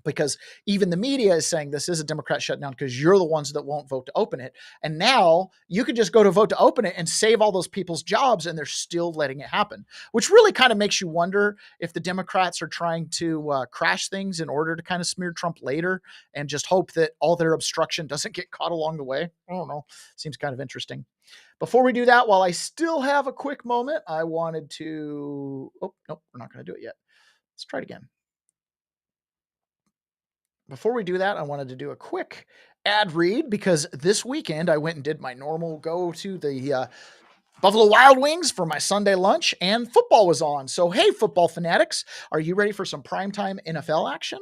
Because even the media is saying this is a Democrat shutdown because you're the ones that won't vote to open it. And now you could just go to vote to open it and save all those people's jobs, and they're still letting it happen, which really kind of makes you wonder if the Democrats are trying to crash things in order to kind of smear Trump later and just hope that all their obstruction doesn't get caught along the way. I don't know. Seems kind of interesting. Before we do that, while I still have a quick moment, I wanted to, oh, nope, we're not going to do it yet. Let's try it again. Before we do that, I wanted to do a quick ad read because this weekend I went and did my normal go to the Buffalo Wild Wings for my Sunday lunch, and football was on. So, hey, football fanatics, are you ready for some primetime NFL action?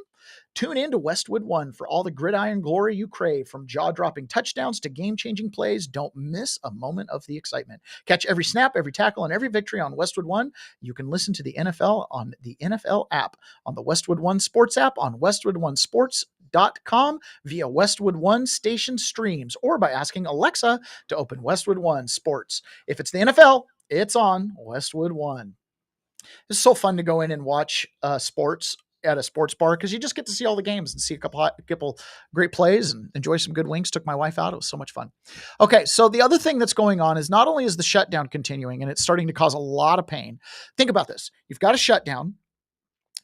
Tune in to Westwood One for all the gridiron glory you crave, from jaw-dropping touchdowns to game-changing plays. Don't miss a moment of the excitement. Catch every snap, every tackle, and every victory on Westwood One. You can listen to the NFL on the NFL app, on the Westwood One Sports app, on WestwoodOneSports.com, via Westwood One station streams, or by asking Alexa to open Westwood One Sports. If it's the NFL, it's on Westwood One. It's so fun to go in and watch sports at a sports bar because you just get to see all the games and see a couple great plays and enjoy some good wings. Took my wife out. It was so much fun. Okay, so the other thing that's going on is not only is the shutdown continuing and it's starting to cause a lot of pain. Think about this. You've got a shutdown,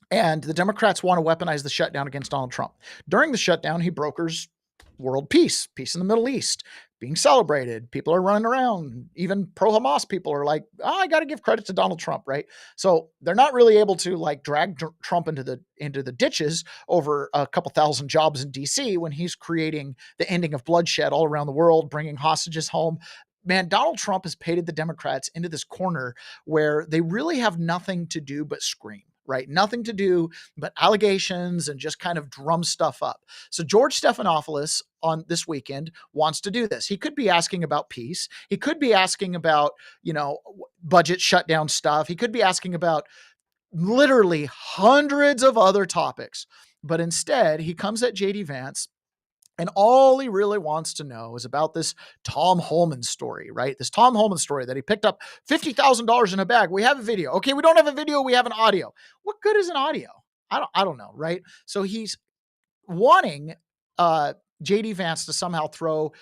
and the Democrats want to weaponize the shutdown against Donald Trump. During the shutdown, he brokers world peace in the Middle East, being celebrated. People are running around. Even pro-Hamas people are like, I got to give credit to Donald Trump, right? So they're not really able to like drag Trump into the ditches over a couple thousand jobs in DC when he's creating the ending of bloodshed all around the world, bringing hostages home. Man, Donald Trump has painted the Democrats into this corner where they really have nothing to do but scream. Right? Nothing to do but allegations and just kind of drum stuff up. So George Stephanopoulos on this weekend wants to do this. He could be asking about peace. He could be asking about, budget shutdown stuff. He could be asking about literally hundreds of other topics. But instead, he comes at JD Vance, and all he really wants to know is about this Tom Holman story, right? This Tom Holman story that he picked up $50,000 in a bag. We have a video. Okay, we don't have a video. We have an audio. What good is an audio? I don't know, right? So he's wanting JD Vance to somehow throw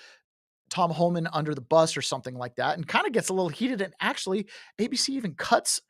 Tom Holman under the bus or something like that, and kind of gets a little heated. And actually, ABC even cuts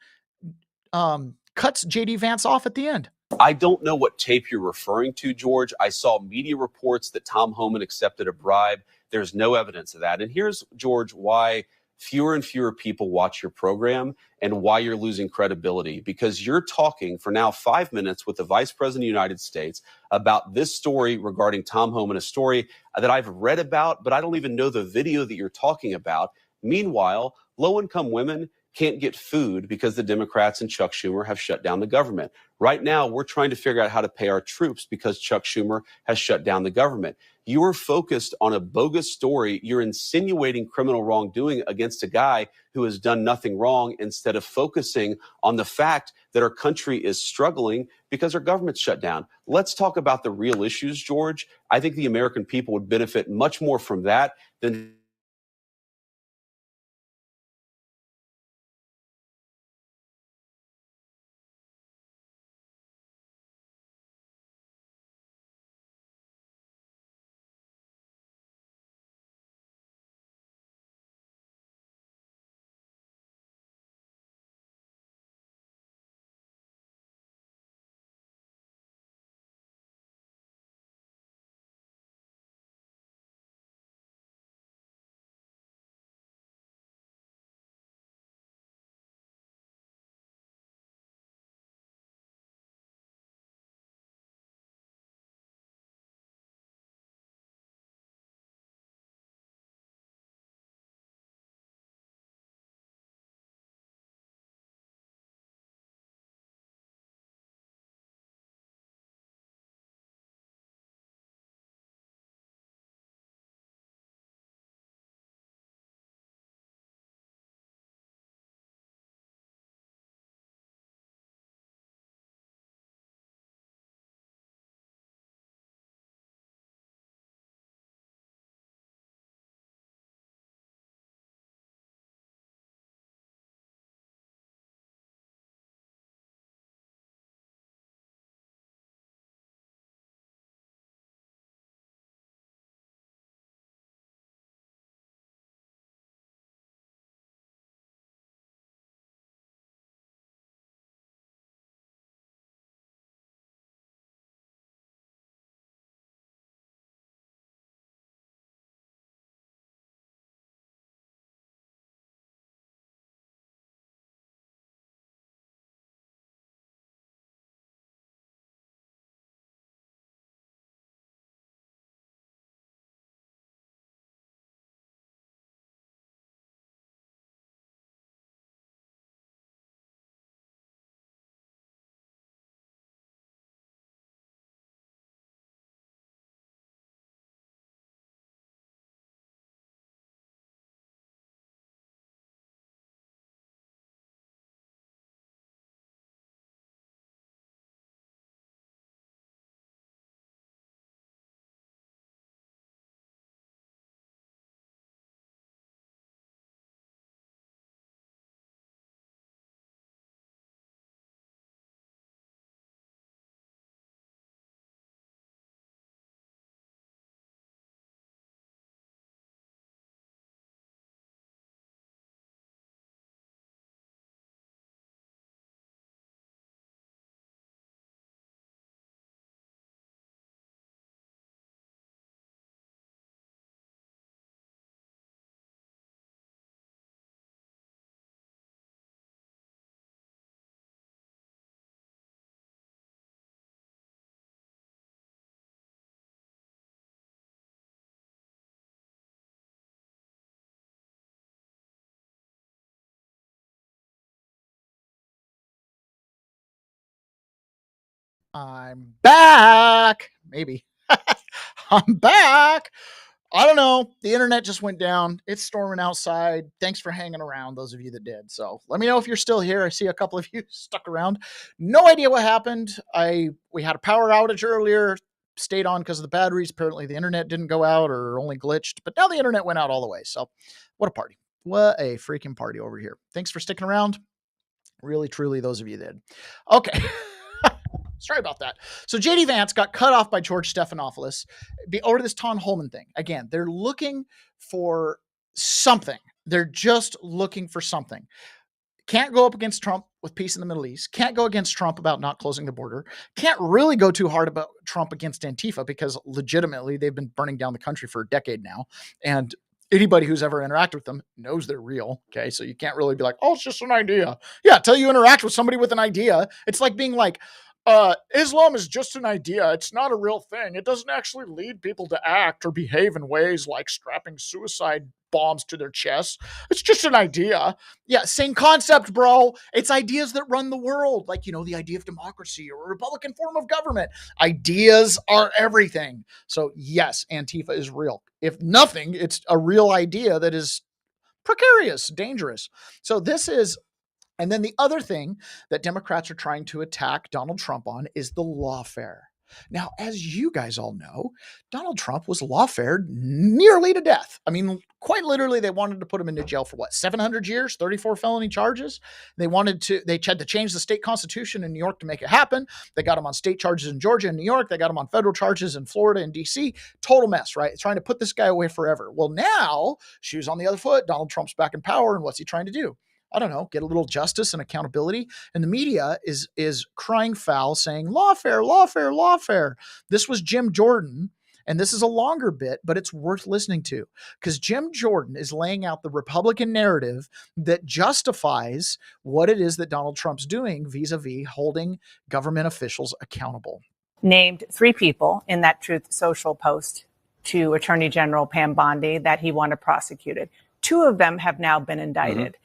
JD Vance off at the end. I don't know what tape you're referring to, George. I saw media reports that Tom Holman accepted a bribe. There's no evidence of that. And here's, George, why fewer and fewer people watch your program and why you're losing credibility. Because you're talking for now 5 minutes with the Vice President of the United States about this story regarding Tom Holman, a story that I've read about, but I don't even know the video that you're talking about. Meanwhile, low-income women can't get food because the Democrats and Chuck Schumer have shut down the government. Right now, we're trying to figure out how to pay our troops because Chuck Schumer has shut down the government. You are focused on a bogus story. You're insinuating criminal wrongdoing against a guy who has done nothing wrong instead of focusing on the fact that our country is struggling because our government's shut down. Let's talk about the real issues, George. I think the American people would benefit much more from that than I'm back. Maybe. I'm back. I don't know. The internet just went down. It's storming outside. Thanks for hanging around, those of you that did. So let me know if you're still here. I see a couple of you stuck around. No idea what happened. We had a power outage earlier. Stayed on because of the batteries. Apparently the internet didn't go out or only glitched. But now the internet went out all the way. So what a party. What a freaking party over here. Thanks for sticking around. Really, truly, those of you did. Okay. Sorry about that. So JD Vance got cut off by George Stephanopoulos over this Ton Holman thing. Again, they're looking for something. They're just looking for something. Can't go up against Trump with peace in the Middle East. Can't go against Trump about not closing the border. Can't really go too hard about Trump against Antifa because legitimately they've been burning down the country for a decade now. And anybody who's ever interacted with them knows they're real. Okay. So you can't really be like, oh, it's just an idea. Yeah. Till you interact with somebody with an idea. It's like being like, Islam is just an idea. It's not a real thing. It doesn't actually lead people to act or behave in ways like strapping suicide bombs to their chests. It's just an idea. Yeah, same concept, bro. It's ideas that run the world. Like, the idea of democracy or a Republican form of government. Ideas are everything. So yes, Antifa is real. If nothing, it's a real idea that is precarious, dangerous. So this is. And then the other thing that Democrats are trying to attack Donald Trump on is the lawfare. Now, as you guys all know, Donald Trump was lawfared nearly to death. I mean, quite literally, they wanted to put him into jail for 700 years, 34 felony charges. They had to change the state constitution in New York to make it happen. They got him on state charges in Georgia and New York. They got him on federal charges in Florida and DC. Total mess, right? It's trying to put this guy away forever. Well, now, shoes on the other foot, Donald Trump's back in power, and what's he trying to do? I don't know, get a little justice and accountability. And the media is crying foul saying, lawfare, lawfare, lawfare. This was Jim Jordan. And this is a longer bit, but it's worth listening to because Jim Jordan is laying out the Republican narrative that justifies what it is that Donald Trump's doing vis-a-vis holding government officials accountable. Named 3 people in that Truth Social post to Attorney General Pam Bondi that he wanted prosecuted. 2 of them have now been indicted. Mm-hmm.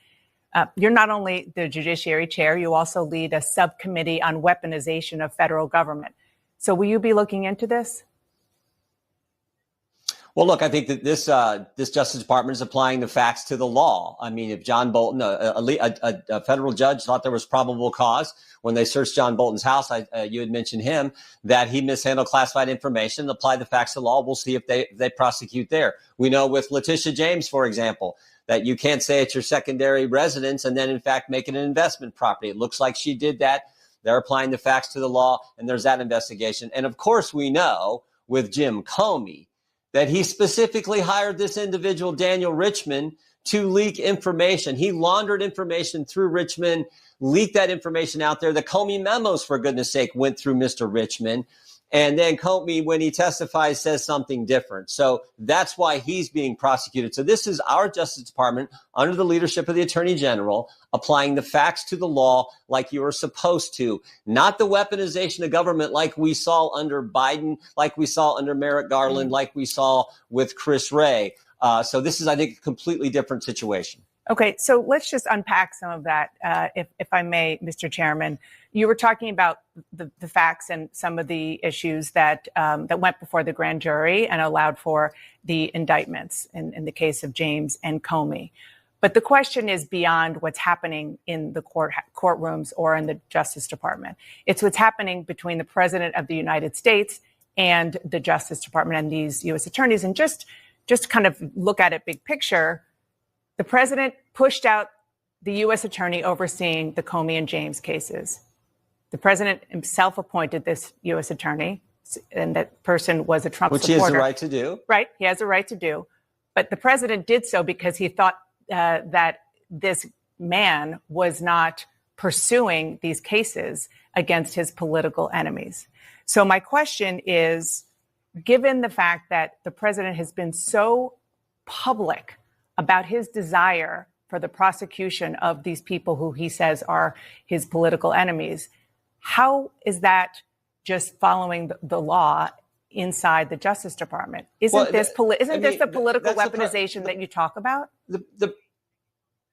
You're not only the Judiciary Chair, you also lead a subcommittee on weaponization of federal government. So will you be looking into this? Well, look, I think that this Justice Department is applying the facts to the law. I mean, if John Bolton, a federal judge, thought there was probable cause when they searched John Bolton's house, you had mentioned him, that he mishandled classified information, apply the facts to law. We'll see if they prosecute there. We know with Letitia James, for example, that you can't say it's your secondary residence and then, in fact, make it an investment property. It looks like she did that. They're applying the facts to the law, and there's that investigation. And, of course, we know with Jim Comey that he specifically hired this individual, Daniel Richman, to leak information. He laundered information through Richman, leaked that information out there. The Comey memos, for goodness sake, went through Mr. Richman. And then Comey, when he testifies, says something different. So that's why he's being prosecuted. So this is our Justice Department under the leadership of the Attorney General applying the facts to the law like you are supposed to, not the weaponization of government like we saw under Biden, like we saw under Merrick Garland, like we saw with Chris Wray. So this is, I think, a completely different situation. Okay, so let's just unpack some of that, if I may, Mr. Chairman. You were talking about the facts and some of the issues that went before the grand jury and allowed for the indictments in the case of James and Comey. But the question is beyond what's happening in the courtrooms or in the Justice Department. It's what's happening between the President of the United States and the Justice Department and these U.S. attorneys. And just kind of look at it big picture. The president pushed out the U.S. attorney overseeing the Comey and James cases. The president himself appointed this U.S. attorney, and that person was a Trump supporter. Which he has the right to do. Right, he has a right to do. But the president did so because he thought that this man was not pursuing these cases against his political enemies. So my question is, given the fact that the president has been so public about his desire for the prosecution of these people who he says are his political enemies, how is that just following the law inside the Justice Department? Isn't this the political weaponization that you talk about?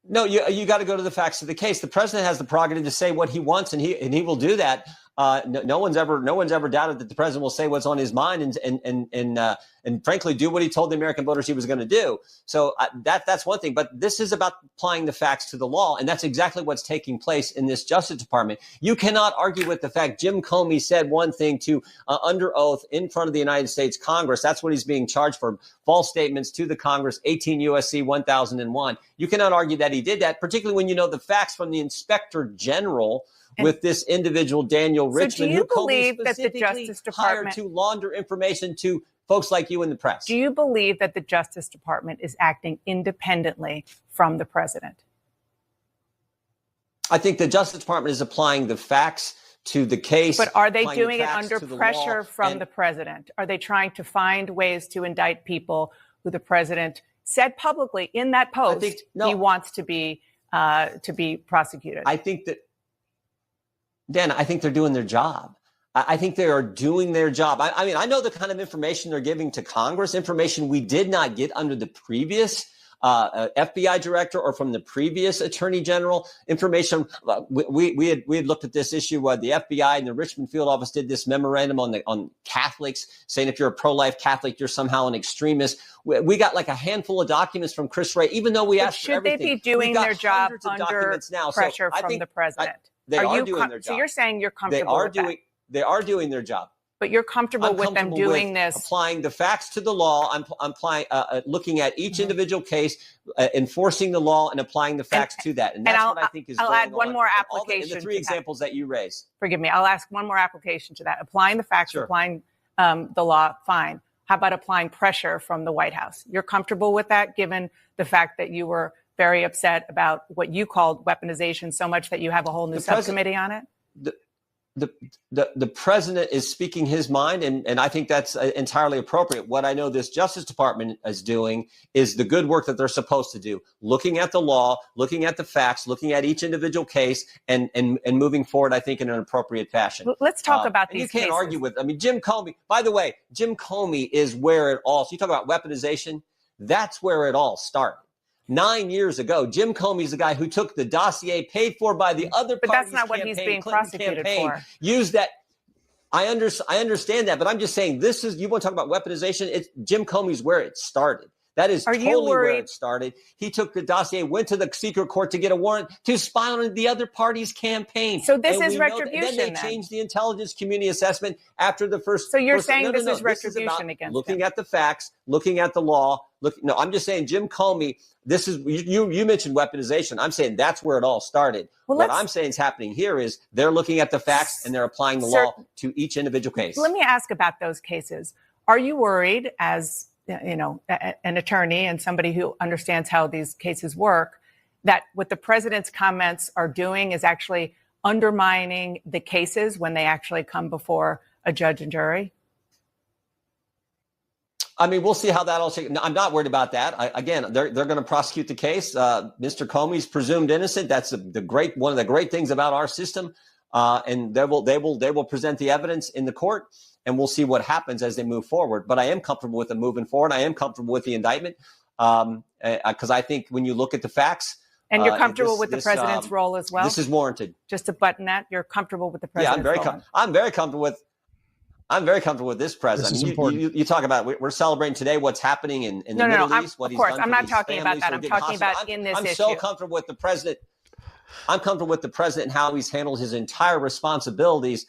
No, you got to go to the facts of the case. The president has the prerogative to say what he wants, and he will do that. No one's ever doubted that the president will say what's on his mind and frankly do what he told the American voters he was going to do. So that's one thing. But this is about applying the facts to the law, and that's exactly what's taking place in this Justice Department. You cannot argue with the fact Jim Comey said one thing to under oath in front of the United States Congress. That's what he's being charged for: false statements to the Congress, 18 U.S.C. 1001. You cannot argue that he did that, particularly when you know the facts from the Inspector General with this individual Daniel Richmond, do you who believe that the Justice hired Department to launder information to folks like you in the press? Do you believe that the Justice Department is acting independently from the president? I think the Justice Department is applying the facts to the case. But are they doing it under pressure from the president? Are they trying to find ways to indict people who the president said publicly in that post he wants to be prosecuted? I think that, Dan, I think they're doing their job. I think they are doing their job. I mean, I know the kind of information they're giving to Congress, information we did not get under the previous FBI director or from the previous attorney general. Information we had looked at this issue. The FBI and the Richmond field office did this memorandum on Catholics, saying if you're a pro-life Catholic, you're somehow an extremist. We got like a handful of documents from Chris Wray, even though we asked for everything. Should they be doing their job under pressure from the president? They are doing their job. So you're saying you're comfortable with that? They are doing their job. But you're comfortable with them doing this? Applying the facts to the law. I'm looking at each individual case, enforcing the law and applying the facts to that. And that's what I think is going on. I'll add one more application. The three examples that you raised. Forgive me. I'll ask one more application to that. Applying the facts, applying the law, fine. How about applying pressure from the White House? You're comfortable with that, given the fact that you were very upset about what you called weaponization so much that you have a whole new subcommittee on it? The president is speaking his mind, and I think that's entirely appropriate. What I know this Justice Department is doing is the good work that they're supposed to do, looking at the law, looking at the facts, looking at each individual case, and moving forward, I think, in an appropriate fashion. Let's talk about these cases. You can't argue with, Jim Comey, by the way, Jim Comey is where it all, so you talk about weaponization, that's where it all started. 9 years ago, Jim Comey's the guy who took the dossier paid for by the other party's But that's not what he's being prosecuted for. Used that. I understand that, but I'm just saying you want to talk about weaponization? It's Jim Comey's where it started. That is totally where it started. He took the dossier, went to the secret court to get a warrant to spy on the other party's campaign. So this is retribution. Then they changed the intelligence community assessment after the first. So you're saying this is retribution against looking at the facts, looking at the law. No, I'm just saying Jim Comey. This is you mentioned weaponization. I'm saying that's where it all started. What I'm saying is happening here is they're looking at the facts and they're applying the law to each individual case. Let me ask about those cases. Are you worried, as an attorney and somebody who understands how these cases work, that what the president's comments are doing is actually undermining the cases when they actually come before a judge and jury? I mean, we'll see how that all shakes. I'm not worried about that. Again, they're going to prosecute the case. Mr. Comey's presumed innocent. That's one of the great things about our system. And they will present the evidence in the court, and we'll see what happens as they move forward. But I am comfortable with them moving forward. I am comfortable with the indictment because I think when you look at the facts. And you're comfortable with the president's role as well? This is warranted. Just to button that, you're comfortable with the president's role? Yeah, I'm very comfortable with this president. You talk about we're celebrating today what's happening in the Middle East. Of course, I'm not talking about that. I'm talking about in this issue. I'm so comfortable with the president. I'm comfortable with the president and how he's handled his entire responsibilities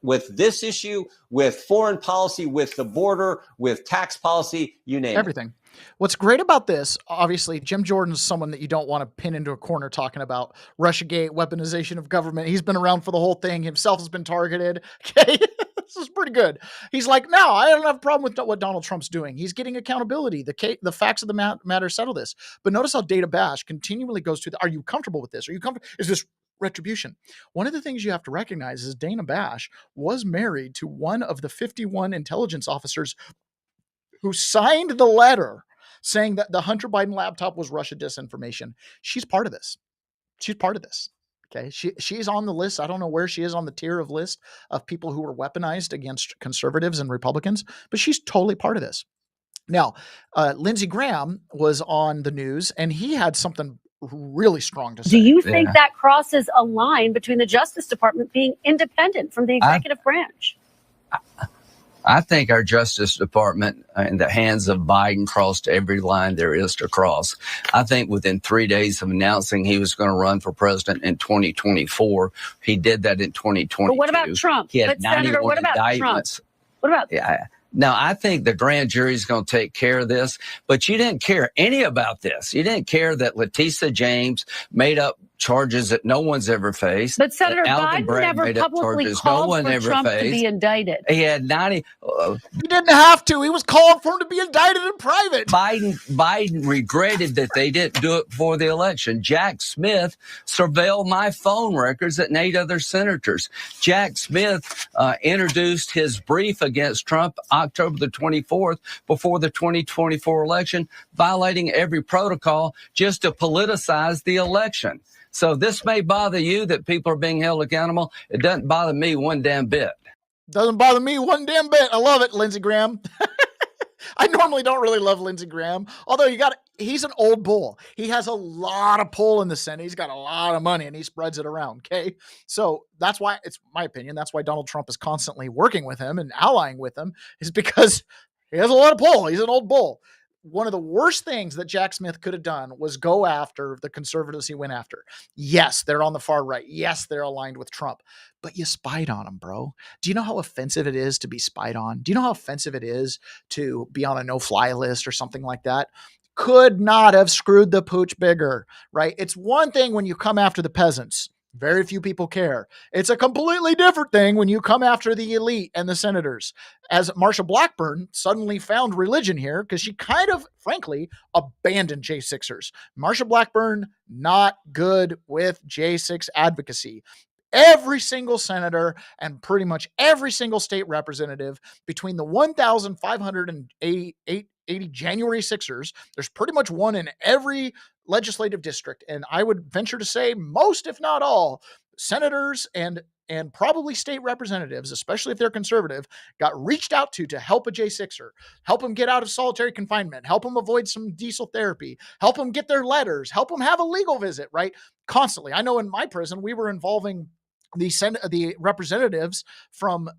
with this issue, with foreign policy, with the border, with tax policy, you name everything. What's great about this, obviously, Jim Jordan's someone that you don't want to pin into a corner talking about Russiagate, weaponization of government. He's been around for the whole thing. Himself has been targeted. Okay. This is pretty good. He's like, no, I don't have a problem with what Donald Trump's doing. He's getting accountability. The facts of the matter settle this. But notice how Dana Bash continually goes to are you comfortable with this? Are you comfortable? Is this retribution? One of the things you have to recognize is Dana Bash was married to one of the 51 intelligence officers who signed the letter saying that the Hunter Biden laptop was Russia disinformation. She's part of this. She's part of this. Okay. She's on the list. I don't know where she is on the tier of list of people who were weaponized against conservatives and Republicans, but she's totally part of this. Now, Lindsey Graham was on the news and he had something really strong to say. Do you think that crosses a line between the Justice Department being independent from the executive branch? I think our Justice Department in the hands of Biden crossed every line there is to cross. I think within 3 days of announcing he was going to run for president in 2024, he did that in 2022. But what about Trump? He had But Senator, 91 what about indictments. Trump? What about? Yeah. Now, I think the grand jury is going to take care of this, but you didn't care any about this. You didn't care that Letitia James made up charges that no one's ever faced. But Senator Alvin Biden Bragg never made up publicly charges called no one for ever Trump faced. to be indicted. He had 90. He didn't have to. He was calling for him to be indicted in private. Biden regretted that they didn't do it before the election. Jack Smith surveilled my phone records and 8 other senators. Jack Smith introduced his brief against Trump October the 24th before the 2024 election, violating every protocol just to politicize the election. So this may bother you that people are being held accountable. It doesn't bother me one damn bit. Doesn't bother me one damn bit. I love it, Lindsey Graham. I normally don't really love Lindsey Graham, although he's an old bull. He has a lot of pull in the Senate. He's got a lot of money and he spreads it around. Okay. So that's why, it's my opinion, that's why Donald Trump is constantly working with him and allying with him, is because he has a lot of pull. He's an old bull. One of the worst things that Jack Smith could have done was go after the conservatives he went after. Yes, they're on the far right. Yes, they're aligned with Trump, but you spied on them, bro. Do you know how offensive it is to be spied on? Do you know how offensive it is to be on a no-fly list or something like that? Could not have screwed the pooch bigger, right? It's one thing when you come after the peasants. Very few people care. It's a completely different thing when you come after the elite and the senators. As Marsha Blackburn suddenly found religion here because she kind of, frankly, abandoned J6ers. Marsha Blackburn, not good with J6 advocacy. Every single senator and pretty much every single state representative between the 1,580 January 6ers, there's pretty much one in every legislative district. And I would venture to say most, if not all, senators and probably state representatives, especially if they're conservative, got reached out to help a J6er, help them get out of solitary confinement, help them avoid some diesel therapy, help them get their letters, help them have a legal visit, right? Constantly. I know in my prison, we were involving the representatives from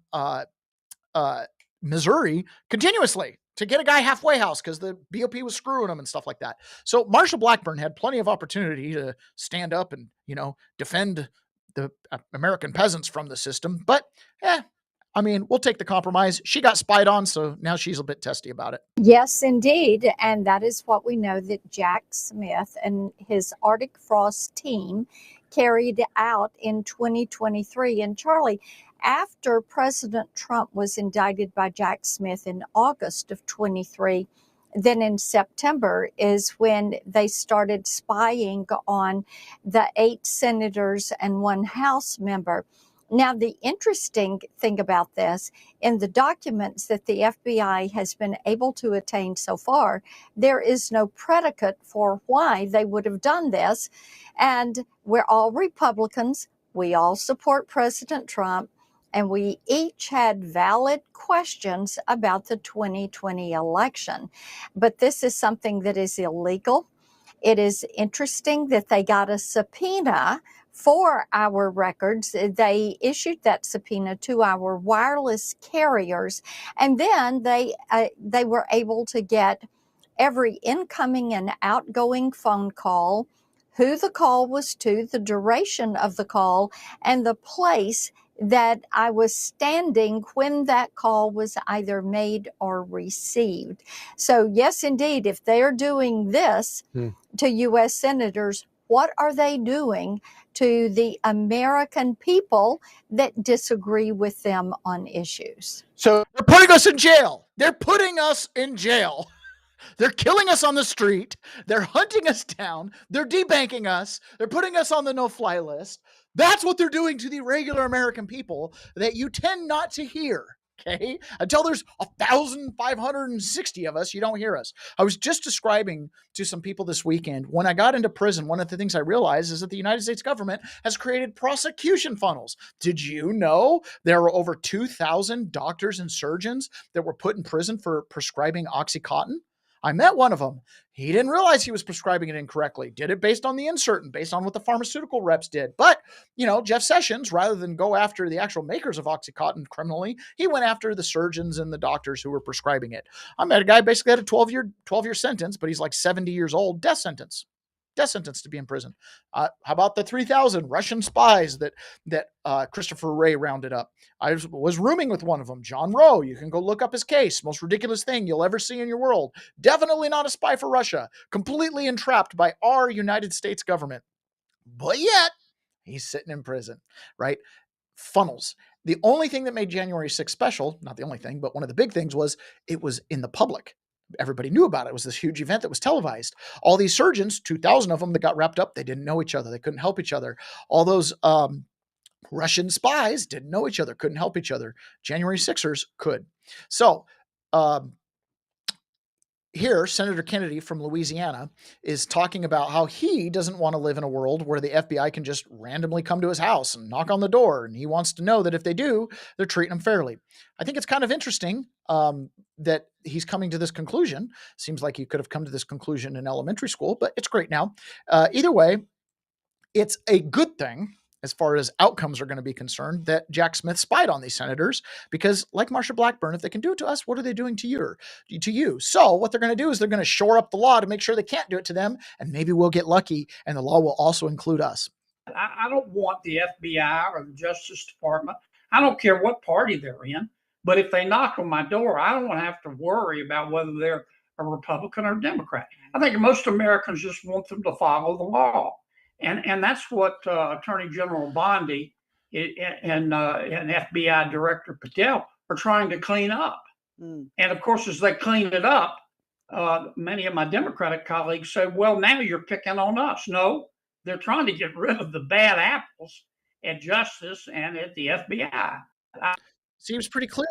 Missouri continuously to get a guy halfway house because the BOP was screwing them and stuff like that. So Marsha Blackburn had plenty of opportunity to stand up and, defend the American peasants from the system. But, we'll take the compromise. She got spied on, so now she's a bit testy about it. Yes, indeed. And that is what we know that Jack Smith and his Arctic Frost team carried out in 2023. And Charlie, after President Trump was indicted by Jack Smith in August of 23, then in September is when they started spying on the 8 senators and 1 House member. Now, the interesting thing about this, in the documents that the FBI has been able to attain so far, there is no predicate for why they would have done this. And we're all Republicans. We all support President Trump. And we each had valid questions about the 2020 election. But this is something that is illegal. It is interesting that they got a subpoena for our records. They issued that subpoena to our wireless carriers, and then they were able to get every incoming and outgoing phone call, who the call was to, the duration of the call, and the place that I was standing when that call was either made or received. So yes, indeed, if they're doing this to U.S. senators, what are they doing to the American people that disagree with them on issues? So they're putting us in jail. They're putting us in jail. They're killing us on the street. They're hunting us down. They're debanking us. They're putting us on the no-fly list. That's what they're doing to the regular American people that you tend not to hear. Okay. Until there's 1,560 of us, you don't hear us. I was just describing to some people this weekend, when I got into prison, one of the things I realized is that the United States government has created prosecution funnels. Did you know there were over 2,000 doctors and surgeons that were put in prison for prescribing OxyContin? I met one of them. He didn't realize he was prescribing it incorrectly. Did it based on the insert and based on what the pharmaceutical reps did. But, Jeff Sessions, rather than go after the actual makers of OxyContin criminally, he went after the surgeons and the doctors who were prescribing it. I met a guy basically had a 12-year sentence, but he's like 70 years old, death sentence to be in prison. How about the 3,000 Russian spies that Christopher Wray rounded up? I was rooming with one of them, John Rowe. You can go look up his case. Most ridiculous thing you'll ever see in your world. Definitely not a spy for Russia. Completely entrapped by our United States government. But yet, he's sitting in prison, right? Funnels. The only thing that made January 6th special, not the only thing, but one of the big things was it was in the public. Everybody knew about it. It was this huge event that was televised. All these surgeons, 2,000 of them that got wrapped up, they didn't know each other. They couldn't help each other. All those Russian spies didn't know each other, couldn't help each other. January 6ers could. So here, Senator Kennedy from Louisiana is talking about how he doesn't want to live in a world where the FBI can just randomly come to his house and knock on the door. And he wants to know that if they do, they're treating him fairly. I think it's kind of interesting that he's coming to this conclusion. Seems like he could have come to this conclusion in elementary school, but it's great now. Either way, it's a good thing as far as outcomes are going to be concerned that Jack Smith spied on these senators, because like Marsha Blackburn, if they can do it to us, what are they doing to you? So what they're going to do is they're going to shore up the law to make sure they can't do it to them. And maybe we'll get lucky and the law will also include us. I don't want the FBI or the Justice Department. I don't care what party they're in, but if they knock on my door, I don't want to have to worry about whether they're a Republican or Democrat. I think most Americans just want them to follow the law. And that's what Attorney General Bondi and FBI Director Patel are trying to clean up. And of course, as they clean it up, many of my Democratic colleagues say, well, now you're picking on us. No, they're trying to get rid of the bad apples at Justice and at the FBI. Seems pretty clear.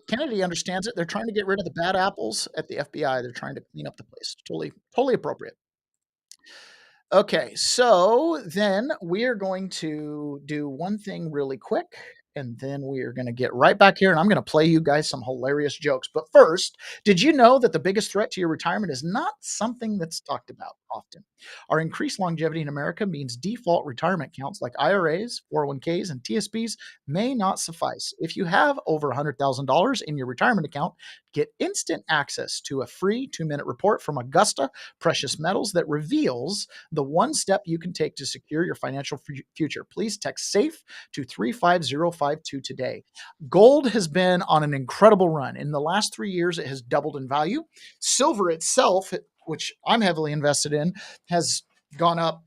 Kennedy understands it. They're trying to get rid of the bad apples at the FBI. They're trying to clean up the place. Totally appropriate. Okay, so then we are going to do one thing really quick, and then we are going to get right back here, and I'm going to play you guys some hilarious jokes. But first, did you know that the biggest threat to your retirement is not something that's talked about often? Our increased longevity in America means default retirement accounts like IRAs, 401ks, and TSPs may not suffice. If you have over $100,000 in your retirement account, get instant access to a free 2-minute report from Augusta Precious Metals that reveals the one step you can take to secure your financial future. Please text SAFE to 35052 today. Gold has been on an incredible run. In the last 3 years, it has doubled in value. Silver itself, which I'm heavily invested in, has gone up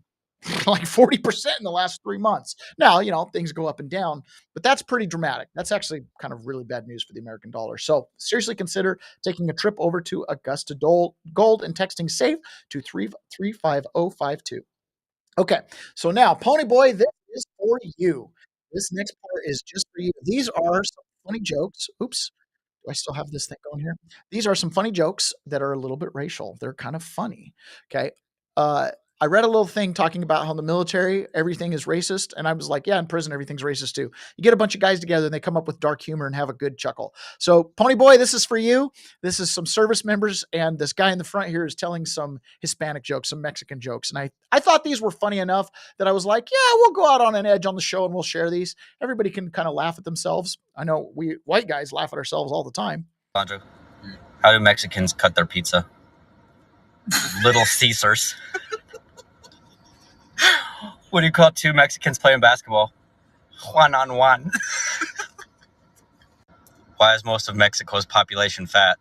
like 40% in the last 3 months. Now, things go up and down, but that's pretty dramatic. That's actually kind of really bad news for the American dollar. So seriously consider taking a trip over to Augusta Gold and texting SAFE to 35052. Okay, so now, Pony Boy, this is for you. This next part is just for you. These are some funny jokes. Oops. Do I still have this thing going here? These are some funny jokes that are a little bit racial. They're kind of funny. Okay. I read a little thing talking about how in the military, everything is racist. And I was like, yeah, in prison, everything's racist too. You get a bunch of guys together and they come up with dark humor and have a good chuckle. So Pony Boy, this is for you. This is some service members. And this guy in the front here is telling some Hispanic jokes, some Mexican jokes. And I thought these were funny enough that I was like, yeah, we'll go out on an edge on the show and we'll share these. Everybody can kind of laugh at themselves. I know we white guys laugh at ourselves all the time. Andrew, how do Mexicans cut their pizza? Little Caesars. What do you call 2 Mexicans playing basketball? One-on-one. Why is most of Mexico's population fat?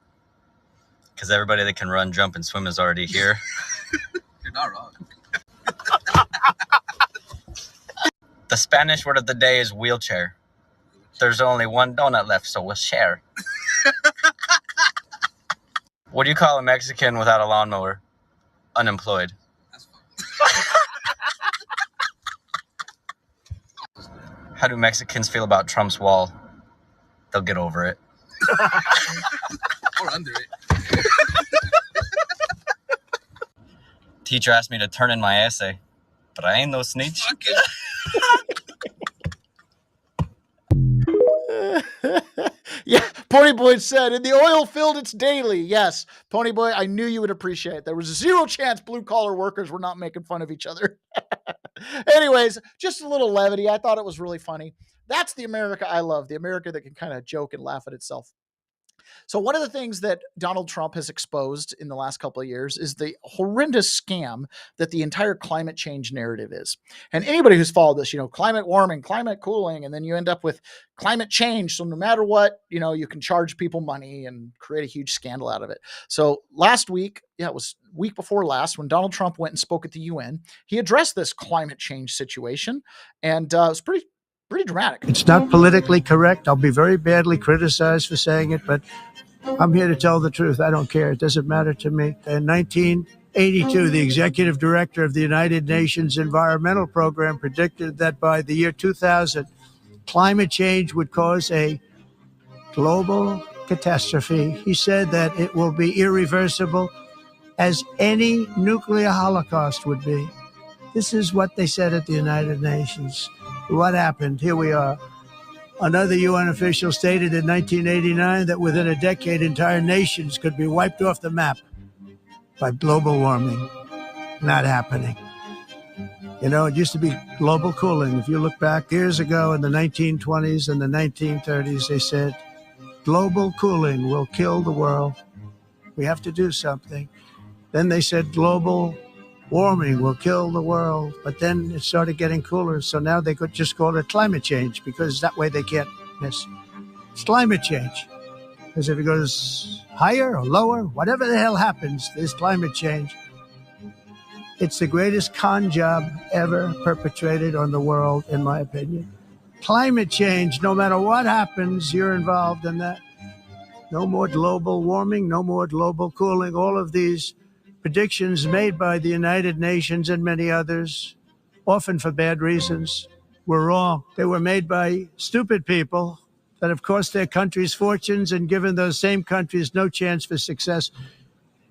Because everybody that can run, jump, and swim is already here. You're not wrong. The Spanish word of the day is wheelchair. There's only one donut left, so we'll share. What do you call a Mexican without a lawnmower? Unemployed. How do Mexicans feel about Trump's wall? They'll get over it. Or under it. Teacher asked me to turn in my essay, but I ain't no snitch. Yeah, Pony Ponyboy said, in the oil field, it's daily. Yes, Ponyboy, I knew you would appreciate it. There was zero chance blue-collar workers were not making fun of each other. Anyways, just a little levity. I thought it was really funny. That's the America I love, the America that can kind of joke and laugh at itself. So one of the things that Donald Trump has exposed in the last couple of years is the horrendous scam that the entire climate change narrative is. And anybody who's followed this, climate warming, climate cooling, and then you end up with climate change. So no matter what, you can charge people money and create a huge scandal out of it. So last week, it was week before last, when Donald Trump went and spoke at the UN, he addressed this climate change situation, and it was pretty dramatic. It's not politically correct. I'll be very badly criticized for saying it, but I'm here to tell the truth. I don't care. It doesn't matter to me. In 1982, the executive director of the United Nations Environmental Program predicted that by the year 2000, climate change would cause a global catastrophe. He said that it will be irreversible, as any nuclear holocaust would be. This is what they said at the United Nations. What happened? Here we are. Another UN official stated in 1989 that within a decade, entire nations could be wiped off the map by global warming. Not happening. It used to be global cooling. If you look back years ago in the 1920s and the 1930s, they said, global cooling will kill the world. We have to do something. Then they said global warming will kill the world, but then it started getting cooler, so now they could just call it climate change, because that way they can't miss. It's climate change, because if it goes higher or lower, whatever the hell happens, there's climate change. It's the greatest con job ever perpetrated on the world, in my opinion. Climate change, no matter what happens, you're involved in that. No more global warming, no more global cooling. All of these predictions made by the United Nations and many others, often for bad reasons, were wrong. They were made by stupid people that have cost their countries fortunes and given those same countries no chance for success.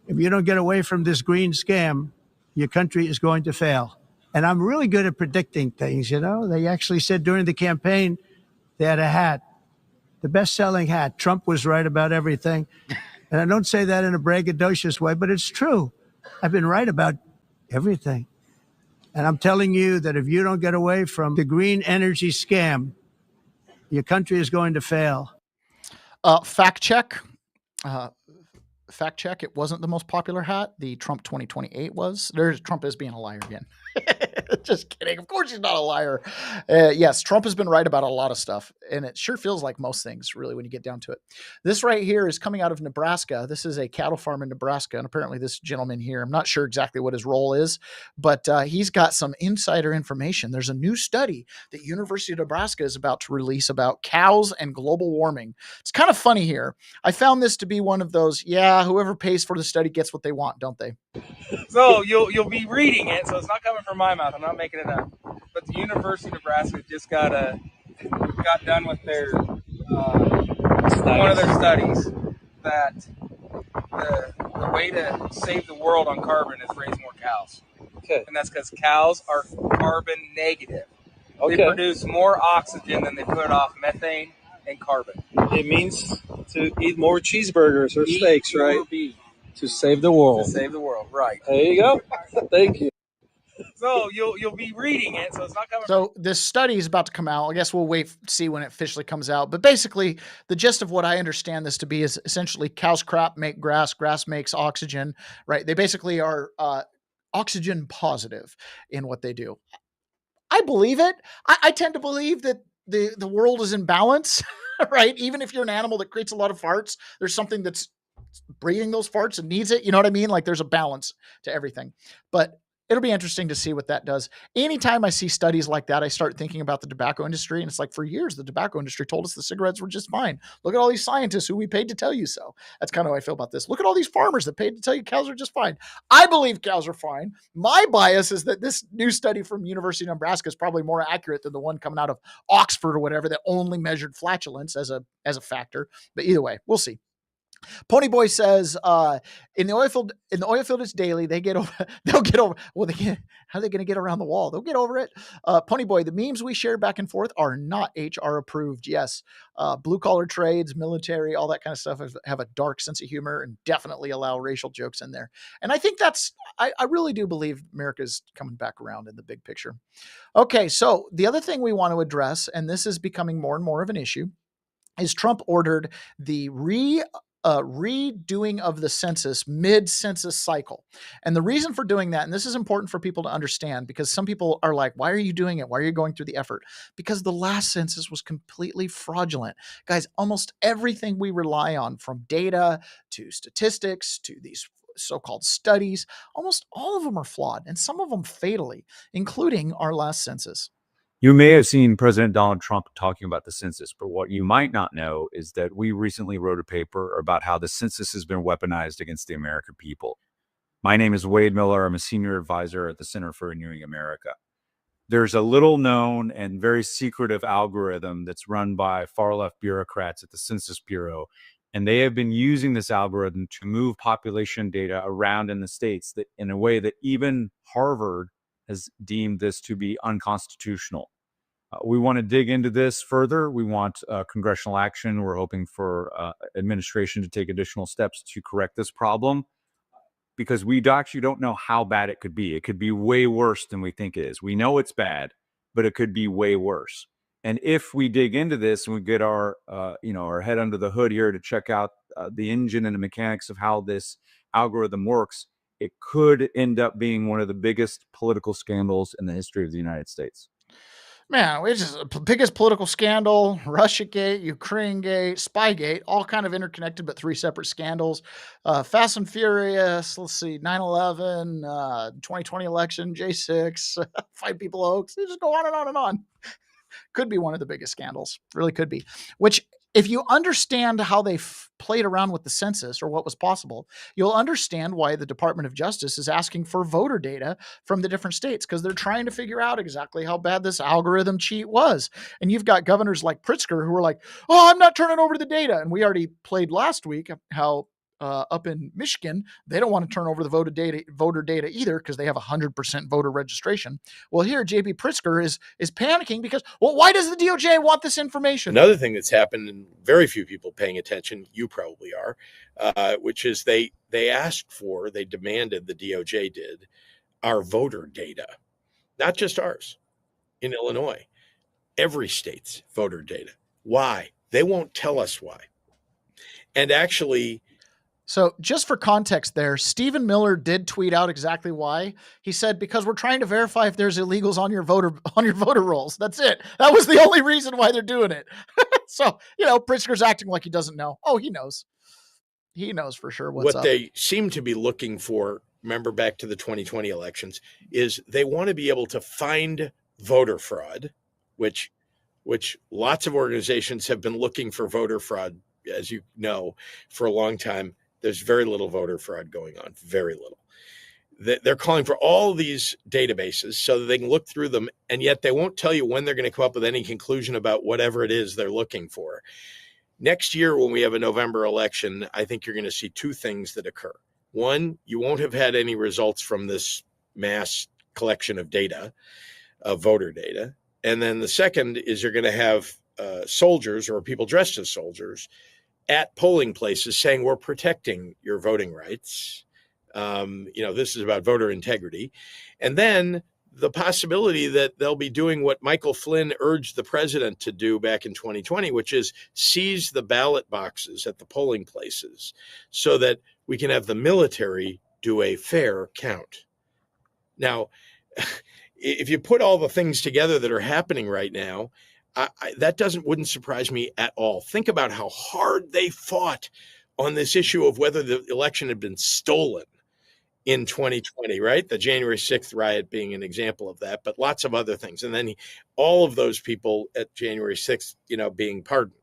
If you don't get away from this green scam, your country is going to fail. And I'm really good at predicting things, They actually said during the campaign they had a hat, the best-selling hat. Trump was right about everything. And I don't say that in a braggadocious way, but it's true. I've been right about everything. And I'm telling you that if you don't get away from the green energy scam, your country is going to fail. Fact check. It wasn't the most popular hat. The Trump 2028 was. Trump is being a liar again. Just kidding. Of course he's not a liar. Yes, Trump has been right about a lot of stuff, and it sure feels like most things, really, when you get down to it. This right here is coming out of Nebraska. This is a cattle farm in Nebraska, and apparently this gentleman here, I'm not sure exactly what his role is, but he's got some insider information. There's a new study that University of Nebraska is about to release about cows and global warming. It's kind of funny here. I found this to be one of those, whoever pays for the study gets what they want, don't they? So you'll be reading it, so it's not coming from my mouth. I'm not making it up. But the University of Nebraska just got done with their one of their studies that the way to save the world on carbon is raise more cows. Okay. And that's because cows are carbon negative. Okay. They produce more oxygen than they put off methane and carbon. It means to eat more cheeseburgers or steaks, right? To save the world. To save the world, right. There you go. Thank you. So you'll be reading it, so it's not coming. So this study is about to come out. I guess we'll wait to see when it officially comes out. But basically, the gist of what I understand this to be is essentially cows crap make grass, grass makes oxygen, right? They basically are oxygen positive in what they do. I believe it. I tend to believe that the world is in balance, right? Even if you're an animal that creates a lot of farts, there's something that's breathing those farts and needs it. You know what I mean? Like there's a balance to everything. But it'll be interesting to see what that does. Anytime I see studies like that, I start thinking about the tobacco industry. And it's like, for years, the tobacco industry told us the cigarettes were just fine. Look at all these scientists who we paid to tell you so. That's kind of how I feel about this. Look at all these farmers that paid to tell you cows are just fine. I believe cows are fine. My bias is that this new study from University of Nebraska is probably more accurate than the one coming out of Oxford or whatever that only measured flatulence as a factor. But either way, we'll see. Ponyboy says, in the oil field it's daily. They'll get over. Well, how are they going to get around the wall? They'll get over it. Ponyboy, the memes we share back and forth are not HR approved. Yes. Blue collar trades, military, all that kind of stuff have a dark sense of humor and definitely allow racial jokes in there. And I think I really do believe America's coming back around in the big picture. Okay. So the other thing we want to address, and this is becoming more and more of an issue, is Trump ordered the redoing of the census mid-census cycle. And the reason for doing that, and this is important for people to understand, because some people are like, why are you doing it? Why are you going through the effort? Because the last census was completely fraudulent. Guys, almost everything we rely on, from data to statistics to these so-called studies, almost all of them are flawed, and some of them fatally, including our last census. You may have seen President Donald Trump talking about the census, but what you might not know is that we recently wrote a paper about how the census has been weaponized against the American people. My name is Wade Miller. I'm a senior advisor at the Center for Renewing America. There's a little known and very secretive algorithm that's run by far-left bureaucrats at the Census Bureau, and they have been using this algorithm to move population data around in the states that, in a way that even Harvard has deemed this to be unconstitutional. We want to dig into this further. We want congressional action. We're hoping for administration to take additional steps to correct this problem, because we actually don't know how bad it could be. It could be way worse than we think it is. We know it's bad, but it could be way worse. And if we dig into this and we get our head under the hood here to check out the engine and the mechanics of how this algorithm works, it could end up being one of the biggest political scandals in the history of the United States. Man, it's just the biggest political scandal: Russiagate, Ukrainegate, Spygate, all kind of interconnected, but three separate scandals. Fast and Furious, let's see, 9/11, 2020 election, J6, Fight People hoax. They just go on and on and on. Could be one of the biggest scandals. Really could be. Which, if you understand how they played around with the census, or what was possible, you'll understand why the Department of Justice is asking for voter data from the different states, because they're trying to figure out exactly how bad this algorithm cheat was. And you've got governors like Pritzker who are like, oh, I'm not turning over the data. And we already played last week how up in Michigan, they don't want to turn over the voter data either, because they have 100% voter registration. Well, here JB Pritzker is panicking because, well, why does the DOJ want this information? Another thing that's happened, and very few people paying attention, you probably are, which is they demanded, the DOJ did, our voter data, not just ours in Illinois, every state's voter data. Why? They won't tell us why. And actually, so just for context there, Stephen Miller did tweet out exactly why. He said, because we're trying to verify if there's illegals on your voter rolls. That's it. That was the only reason why they're doing it. So, Pritzker's acting like he doesn't know. Oh, he knows. He knows for sure what's up. What they seem to be looking for, remember back to the 2020 elections, is they want to be able to find voter fraud, which lots of organizations have been looking for voter fraud, as you know, for a long time. There's very little voter fraud going on, very little. They're calling for all these databases so that they can look through them, and yet they won't tell you when they're going to come up with any conclusion about whatever it is they're looking for. Next year, when we have a November election, I think you're going to see two things that occur. One, you won't have had any results from this mass collection of data, of voter data. And then the second is you're going to have soldiers, or people dressed as soldiers, at polling places saying, we're protecting your voting rights. This is about voter integrity. And then the possibility that they'll be doing what Michael Flynn urged the president to do back in 2020, which is seize the ballot boxes at the polling places so that we can have the military do a fair count. Now, if you put all the things together that are happening right now, that wouldn't surprise me at all. Think about how hard they fought on this issue of whether the election had been stolen in 2020, right? The January 6th riot being an example of that, but lots of other things. And then all of those people at January 6th, being pardoned.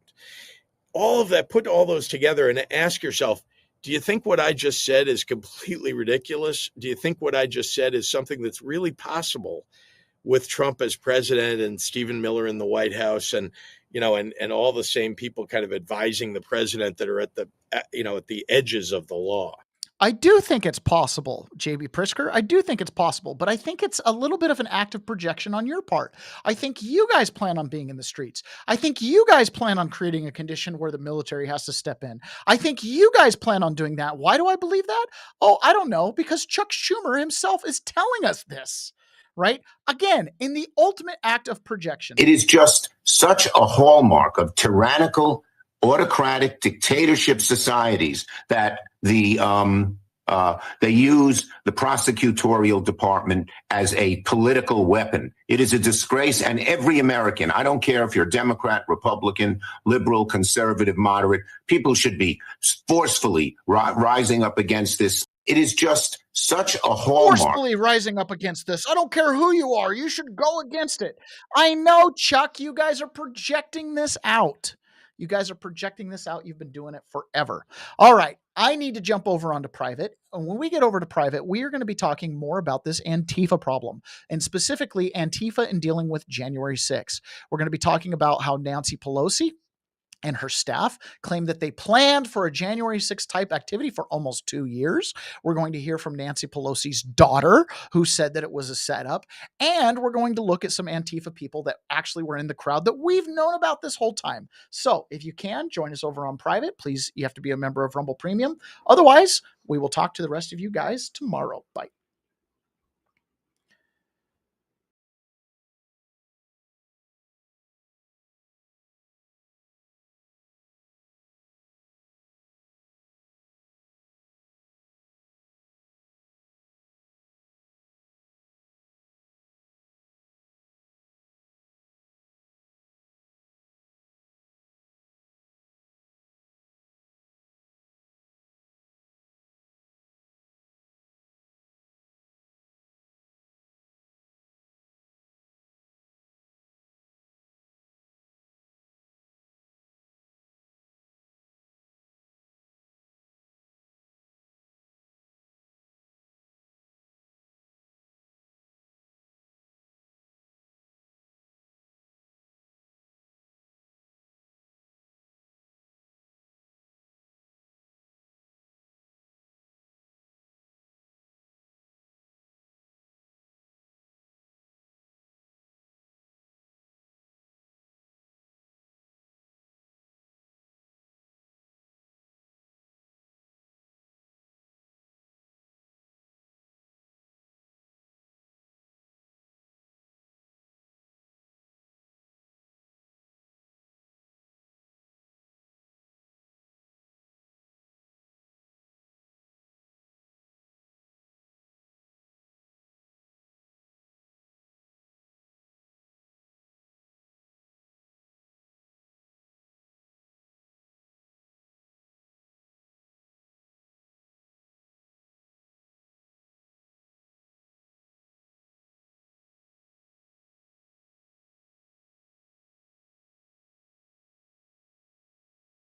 All of that, put all those together and ask yourself, do you think what I just said is completely ridiculous? Do you think what I just said is something that's really possible with Trump as president and Stephen Miller in the White House, and and all the same people kind of advising the president that are at the edges of the law. I do think it's possible, JB Prisker. I do think it's possible, but I think it's a little bit of an act of projection on your part. I think you guys plan on being in the streets. I think you guys plan on creating a condition where the military has to step in. I think you guys plan on doing that. Why do I believe that? Oh, I don't know, because Chuck Schumer himself is telling us this, right? Again, in the ultimate act of projection. It is just such a hallmark of tyrannical, autocratic dictatorship societies that they use the prosecutorial department as a political weapon. It is a disgrace, and every American, I don't care if you're Democrat, Republican, liberal, conservative, moderate, people should be forcefully rising up against this. It is just such a hallmark. Forcefully rising up against this. I don't care who you are. You should go against it. I know, Chuck, you guys are projecting this out. You guys are projecting this out. You've been doing it forever. All right. I need to jump over onto private. And when we get over to private, we are going to be talking more about this Antifa problem, and specifically Antifa in dealing with January 6th. We're going to be talking about how Nancy Pelosi and her staff claim that they planned for a January 6th type activity for almost 2 years. We're going to hear from Nancy Pelosi's daughter, who said that it was a setup. And we're going to look at some Antifa people that actually were in the crowd that we've known about this whole time. So if you can, join us over on private. Please, you have to be a member of Rumble Premium. Otherwise, we will talk to the rest of you guys tomorrow. Bye.